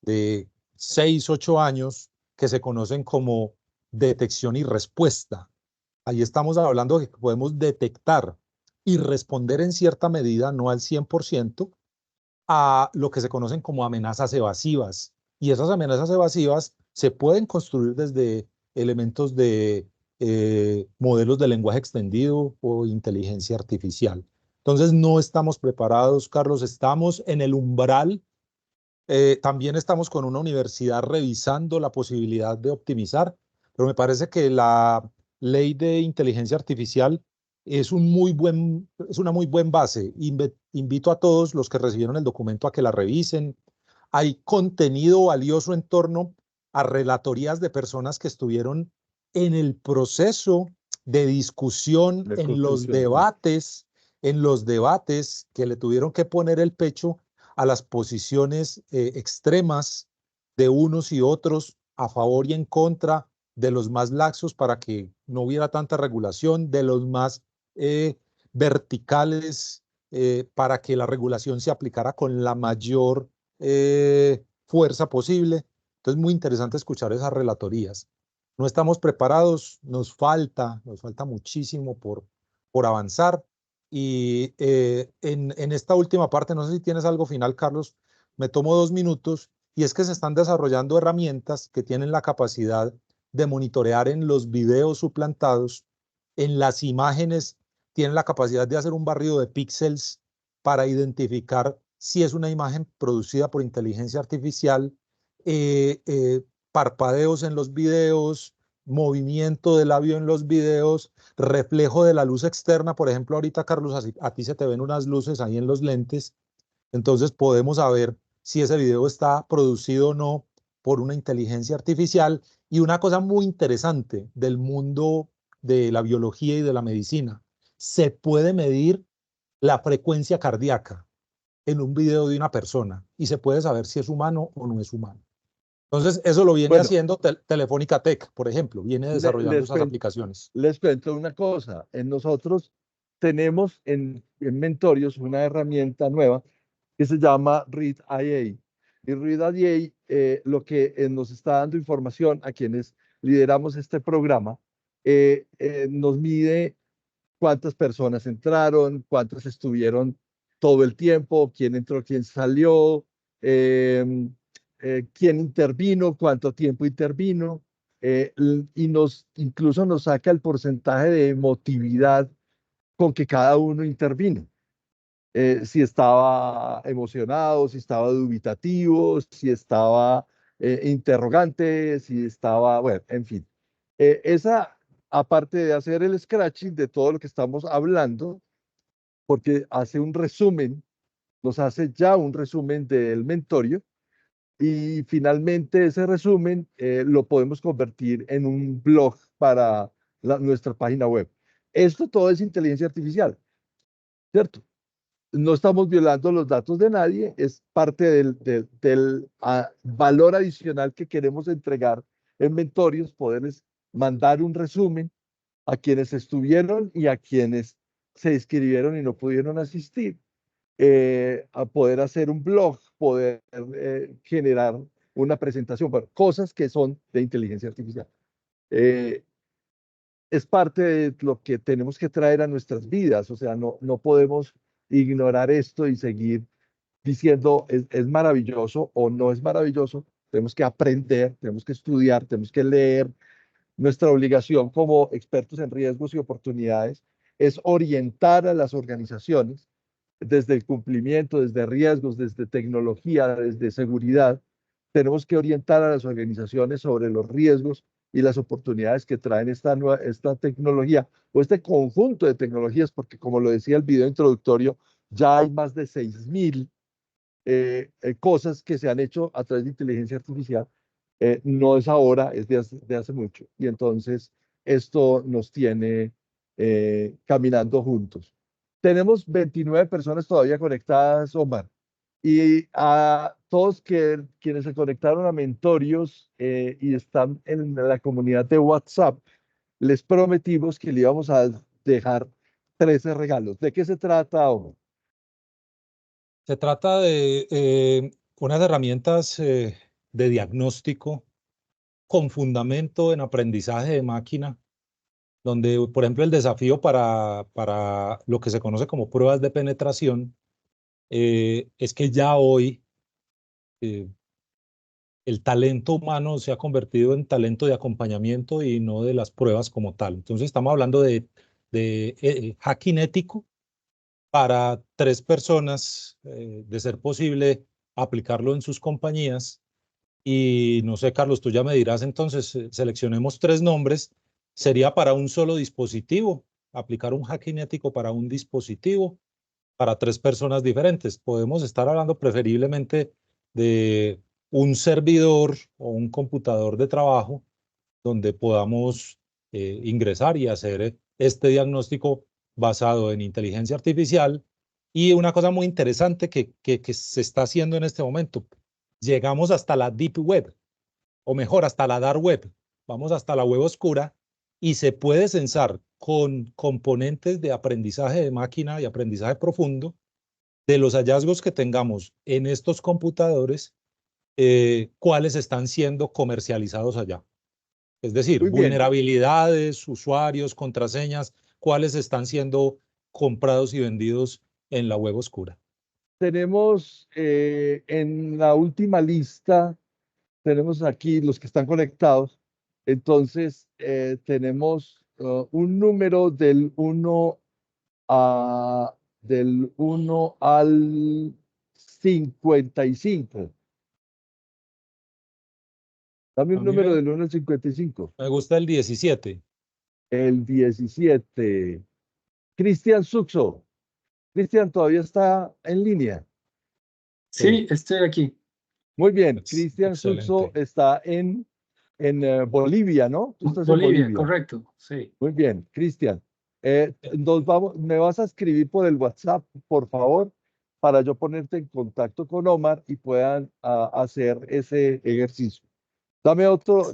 de 6, 8 años, que se conocen como detección y respuesta. Ahí estamos hablando de que podemos detectar y responder en cierta medida, no al 100%, a lo que se conocen como amenazas evasivas. Y esas amenazas evasivas se pueden construir desde elementos de modelos de lenguaje extendido o inteligencia artificial. Entonces, no estamos preparados, Carlos, estamos en el umbral. También estamos con una universidad revisando la posibilidad de optimizar, pero me parece que la ley de inteligencia artificial es una muy buena base. Invito a todos los que recibieron el documento a que la revisen. Hay contenido valioso en torno a relatorías de personas que estuvieron en el proceso de discusión, en los debates que le tuvieron que poner el pecho a las posiciones extremas de unos y otros, a favor y en contra, de los más laxos para que no hubiera tanta regulación, de los más verticales para que la regulación se aplicara con la mayor fuerza posible. Entonces, muy interesante escuchar esas relatorías. No estamos preparados, nos falta muchísimo por avanzar. Y en esta última parte, no sé si tienes algo final, Carlos, me tomo 2 minutos, y es que se están desarrollando herramientas que tienen la capacidad de monitorear en los videos suplantados, en las imágenes, tienen la capacidad de hacer un barrido de píxeles para identificar si es una imagen producida por inteligencia artificial, parpadeos en los videos, movimiento del labio en los videos, reflejo de la luz externa. Por ejemplo, ahorita, Carlos, a ti se te ven unas luces ahí en los lentes, entonces podemos saber si ese video está producido o no por una inteligencia artificial. Y una cosa muy interesante del mundo de la biología y de la medicina, se puede medir la frecuencia cardíaca en un video de una persona y se puede saber si es humano o no es humano. Entonces, eso lo viene haciendo Telefónica Tech, por ejemplo, viene desarrollando esas aplicaciones. Les cuento una cosa, en nosotros tenemos en Mentorios una herramienta nueva que se llama Read.IA. Y Read.IA lo que nos está dando información a quienes lideramos este programa, nos mide cuántas personas entraron, cuántas estuvieron todo el tiempo, quién entró, quién salió, quién intervino, cuánto tiempo intervino, y incluso nos saca el porcentaje de emotividad con que cada uno intervino. si estaba emocionado, si estaba dubitativo, si estaba interrogante, si estaba, bueno, en fin. Esa, aparte de hacer el scratching de todo lo que estamos hablando, porque hace un resumen, nos hace ya un resumen del mentorio, y finalmente ese resumen lo podemos convertir en un blog para nuestra página web. Esto todo es inteligencia artificial, ¿cierto? No estamos violando los datos de nadie, es parte del valor adicional que queremos entregar en Mentorios, poderles mandar un resumen a quienes estuvieron y a quienes se inscribieron y no pudieron asistir, a poder hacer un blog, poder generar una presentación, bueno, cosas que son de inteligencia artificial. Es parte de lo que tenemos que traer a nuestras vidas, o sea, no podemos ignorar esto y seguir diciendo es maravilloso o no es maravilloso. Tenemos que aprender, tenemos que estudiar, tenemos que leer. Nuestra obligación como expertos en riesgos y oportunidades es orientar a las organizaciones desde el cumplimiento, desde riesgos, desde tecnología, desde seguridad. Tenemos que orientar a las organizaciones sobre los riesgos y las oportunidades que traen esta tecnología o este conjunto de tecnologías, porque como lo decía el video introductorio, ya hay más de 6.000 cosas que se han hecho a través de inteligencia artificial. No es ahora, es de hace mucho. Y entonces esto nos tiene caminando juntos. Tenemos 29 personas todavía conectadas, Omar. Y a todos quienes se conectaron a Mentorios y están en la comunidad de WhatsApp, les prometimos que le íbamos a dejar 13 regalos. ¿De qué se trata, Omar? Se trata de unas herramientas de diagnóstico con fundamento en aprendizaje de máquina, donde, por ejemplo, el desafío para lo que se conoce como pruebas de penetración es que ya hoy eh, el talento humano se ha convertido en talento de acompañamiento y no de las pruebas como tal. Entonces estamos hablando de hacking ético para 3 personas, de ser posible aplicarlo en sus compañías. Y no sé, Carlos, tú ya me dirás entonces, seleccionemos 3 nombres. Sería para un solo dispositivo, aplicar un hacking ético para un dispositivo, para 3 personas diferentes. Podemos estar hablando preferiblemente de un servidor o un computador de trabajo donde podamos ingresar y hacer este diagnóstico basado en inteligencia artificial. Y una cosa muy interesante que se está haciendo en este momento, llegamos hasta la Deep Web, o mejor, hasta la Dark Web. Vamos hasta la web oscura y se puede censar con componentes de aprendizaje de máquina y aprendizaje profundo de los hallazgos que tengamos en estos computadores, cuáles están siendo comercializados allá. Es decir, Muy bien. vulnerabilidades, usuarios, contraseñas, cuáles están siendo comprados y vendidos en la web oscura. Tenemos en la última lista, tenemos aquí los que están conectados. Entonces, tenemos un número del 1 al 55. Dame A un mí número del 1 al 55. me gusta el 17. El 17. Cristian Suxo. Cristian, ¿todavía está en línea? Sí, Sí, estoy aquí. Muy bien. Cristian Suxo excelente. está en Bolivia, ¿no? Tú estás en Bolivia, Bolivia. correcto, sí. Muy bien, Cristian. Me vas a escribir por el WhatsApp, por favor, para yo ponerte en contacto con Omar y puedan hacer ese ejercicio.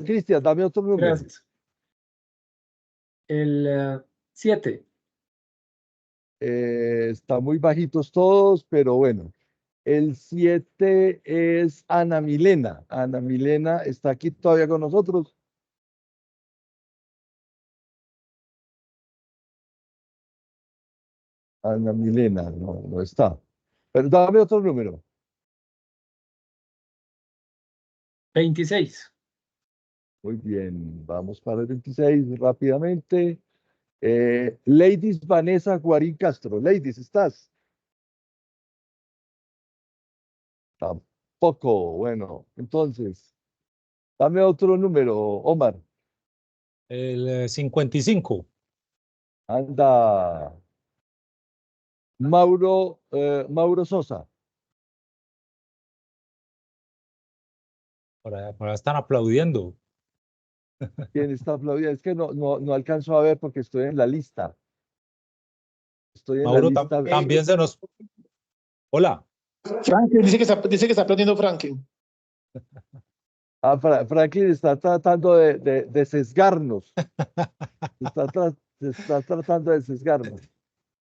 Cristian, dame otro número. Gracias. El 7. Están muy bajitos todos, pero bueno. El 7 es Ana Milena. Ana Milena está aquí todavía con nosotros. Ana Milena, no está. Pero dame otro número. 26. Muy bien, vamos para el 26 rápidamente. Ladies Vanessa Guarín Castro. Ladies, ¿estás? Tampoco. Bueno, entonces, dame otro número, Omar. El 55. Anda. Mauro Sosa. Por ahí están aplaudiendo. ¿Quién está aplaudiendo? Es que no alcanzo a ver porque estoy en la lista. Estoy en la Mauro lista. también se nos... Hola. Franklin dice que está aplaudiendo Franklin. Ah, Franklin está tratando de sesgarnos. Se está tratando de sesgarnos.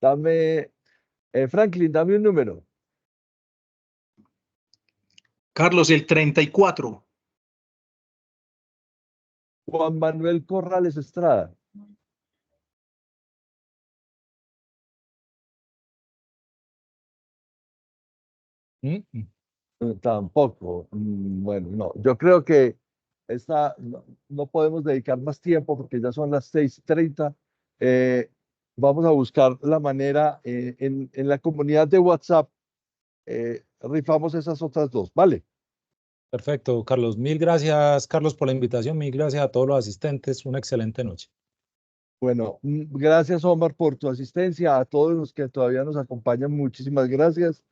Dame, Franklin, dame un número. Carlos, el 34. Juan Manuel Corrales Estrada. Tampoco. Bueno, no. Yo creo que no podemos dedicar más tiempo porque ya son las 6:30. Vamos a buscar la manera en la comunidad de WhatsApp. Rifamos esas otras dos, ¿vale? Perfecto, Carlos. Mil gracias, Carlos, por la invitación. Mil gracias a todos los asistentes. Una excelente noche. Bueno, gracias, Omar, por tu asistencia. A todos los que todavía nos acompañan, muchísimas gracias.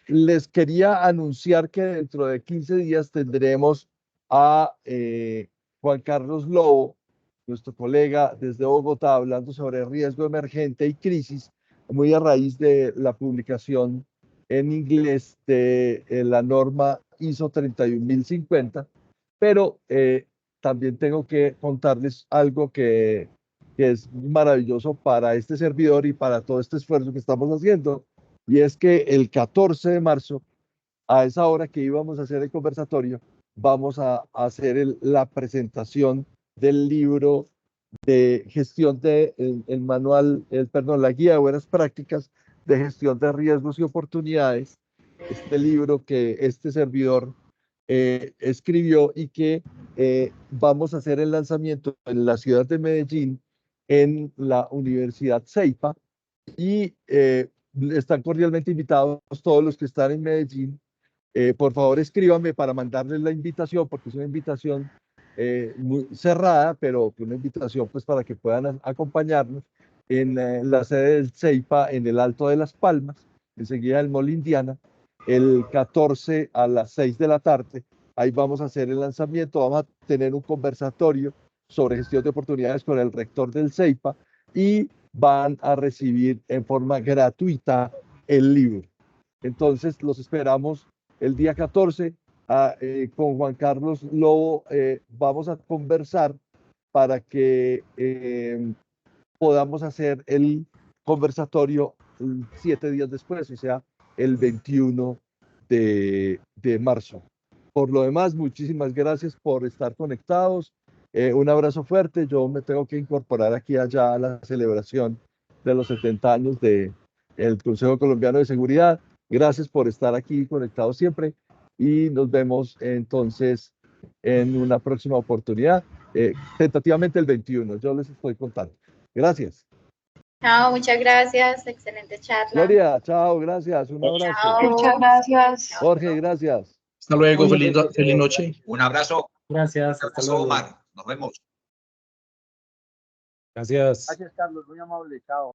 Les quería anunciar que dentro de 15 días tendremos a Juan Carlos Lobo, nuestro colega desde Bogotá, hablando sobre riesgo emergente y crisis, muy a raíz de la publicación en inglés de la norma ISO 31050, pero también tengo que contarles algo que es maravilloso para este servidor y para todo este esfuerzo que estamos haciendo, y es que el 14 de marzo, a esa hora que íbamos a hacer el conversatorio, vamos a hacer la presentación del libro de gestión el manual, perdón, la guía de buenas prácticas de gestión de riesgos y oportunidades, este libro que este servidor escribió y que vamos a hacer el lanzamiento en la ciudad de Medellín, en la Universidad CEIPA, y están cordialmente invitados todos los que están en Medellín. Por favor, escríbanme para mandarles la invitación, porque es una invitación muy cerrada, pero una invitación pues para que puedan acompañarnos en la sede del CEIPA en el Alto de las Palmas, enseguida del Mall Indiana, el 14 a las 6 de la tarde. Ahí vamos a hacer el lanzamiento, vamos a tener un conversatorio sobre gestión de oportunidades con el rector del CEIPA y van a recibir en forma gratuita el libro. Entonces los esperamos el día 14 con Juan Carlos Lobo. Vamos a conversar para que podamos hacer el conversatorio 7 días después, o sea, el 21 de marzo. Por lo demás, muchísimas gracias por estar conectados. Un abrazo fuerte. Yo me tengo que incorporar aquí allá a la celebración de los 70 años del Consejo Colombiano de Seguridad. Gracias por estar aquí conectados siempre y nos vemos entonces en una próxima oportunidad, tentativamente el 21. Yo les estoy contando. Gracias. Chao, muchas gracias. Excelente charla. Gloria, chao, gracias. Un abrazo. Chao. Muchas gracias. Jorge, gracias. Hasta luego, feliz noche. Un abrazo. Gracias. Un Hasta abrazo, luego. Omar. Nos vemos. Gracias. Gracias, Carlos. Muy amable. Chao.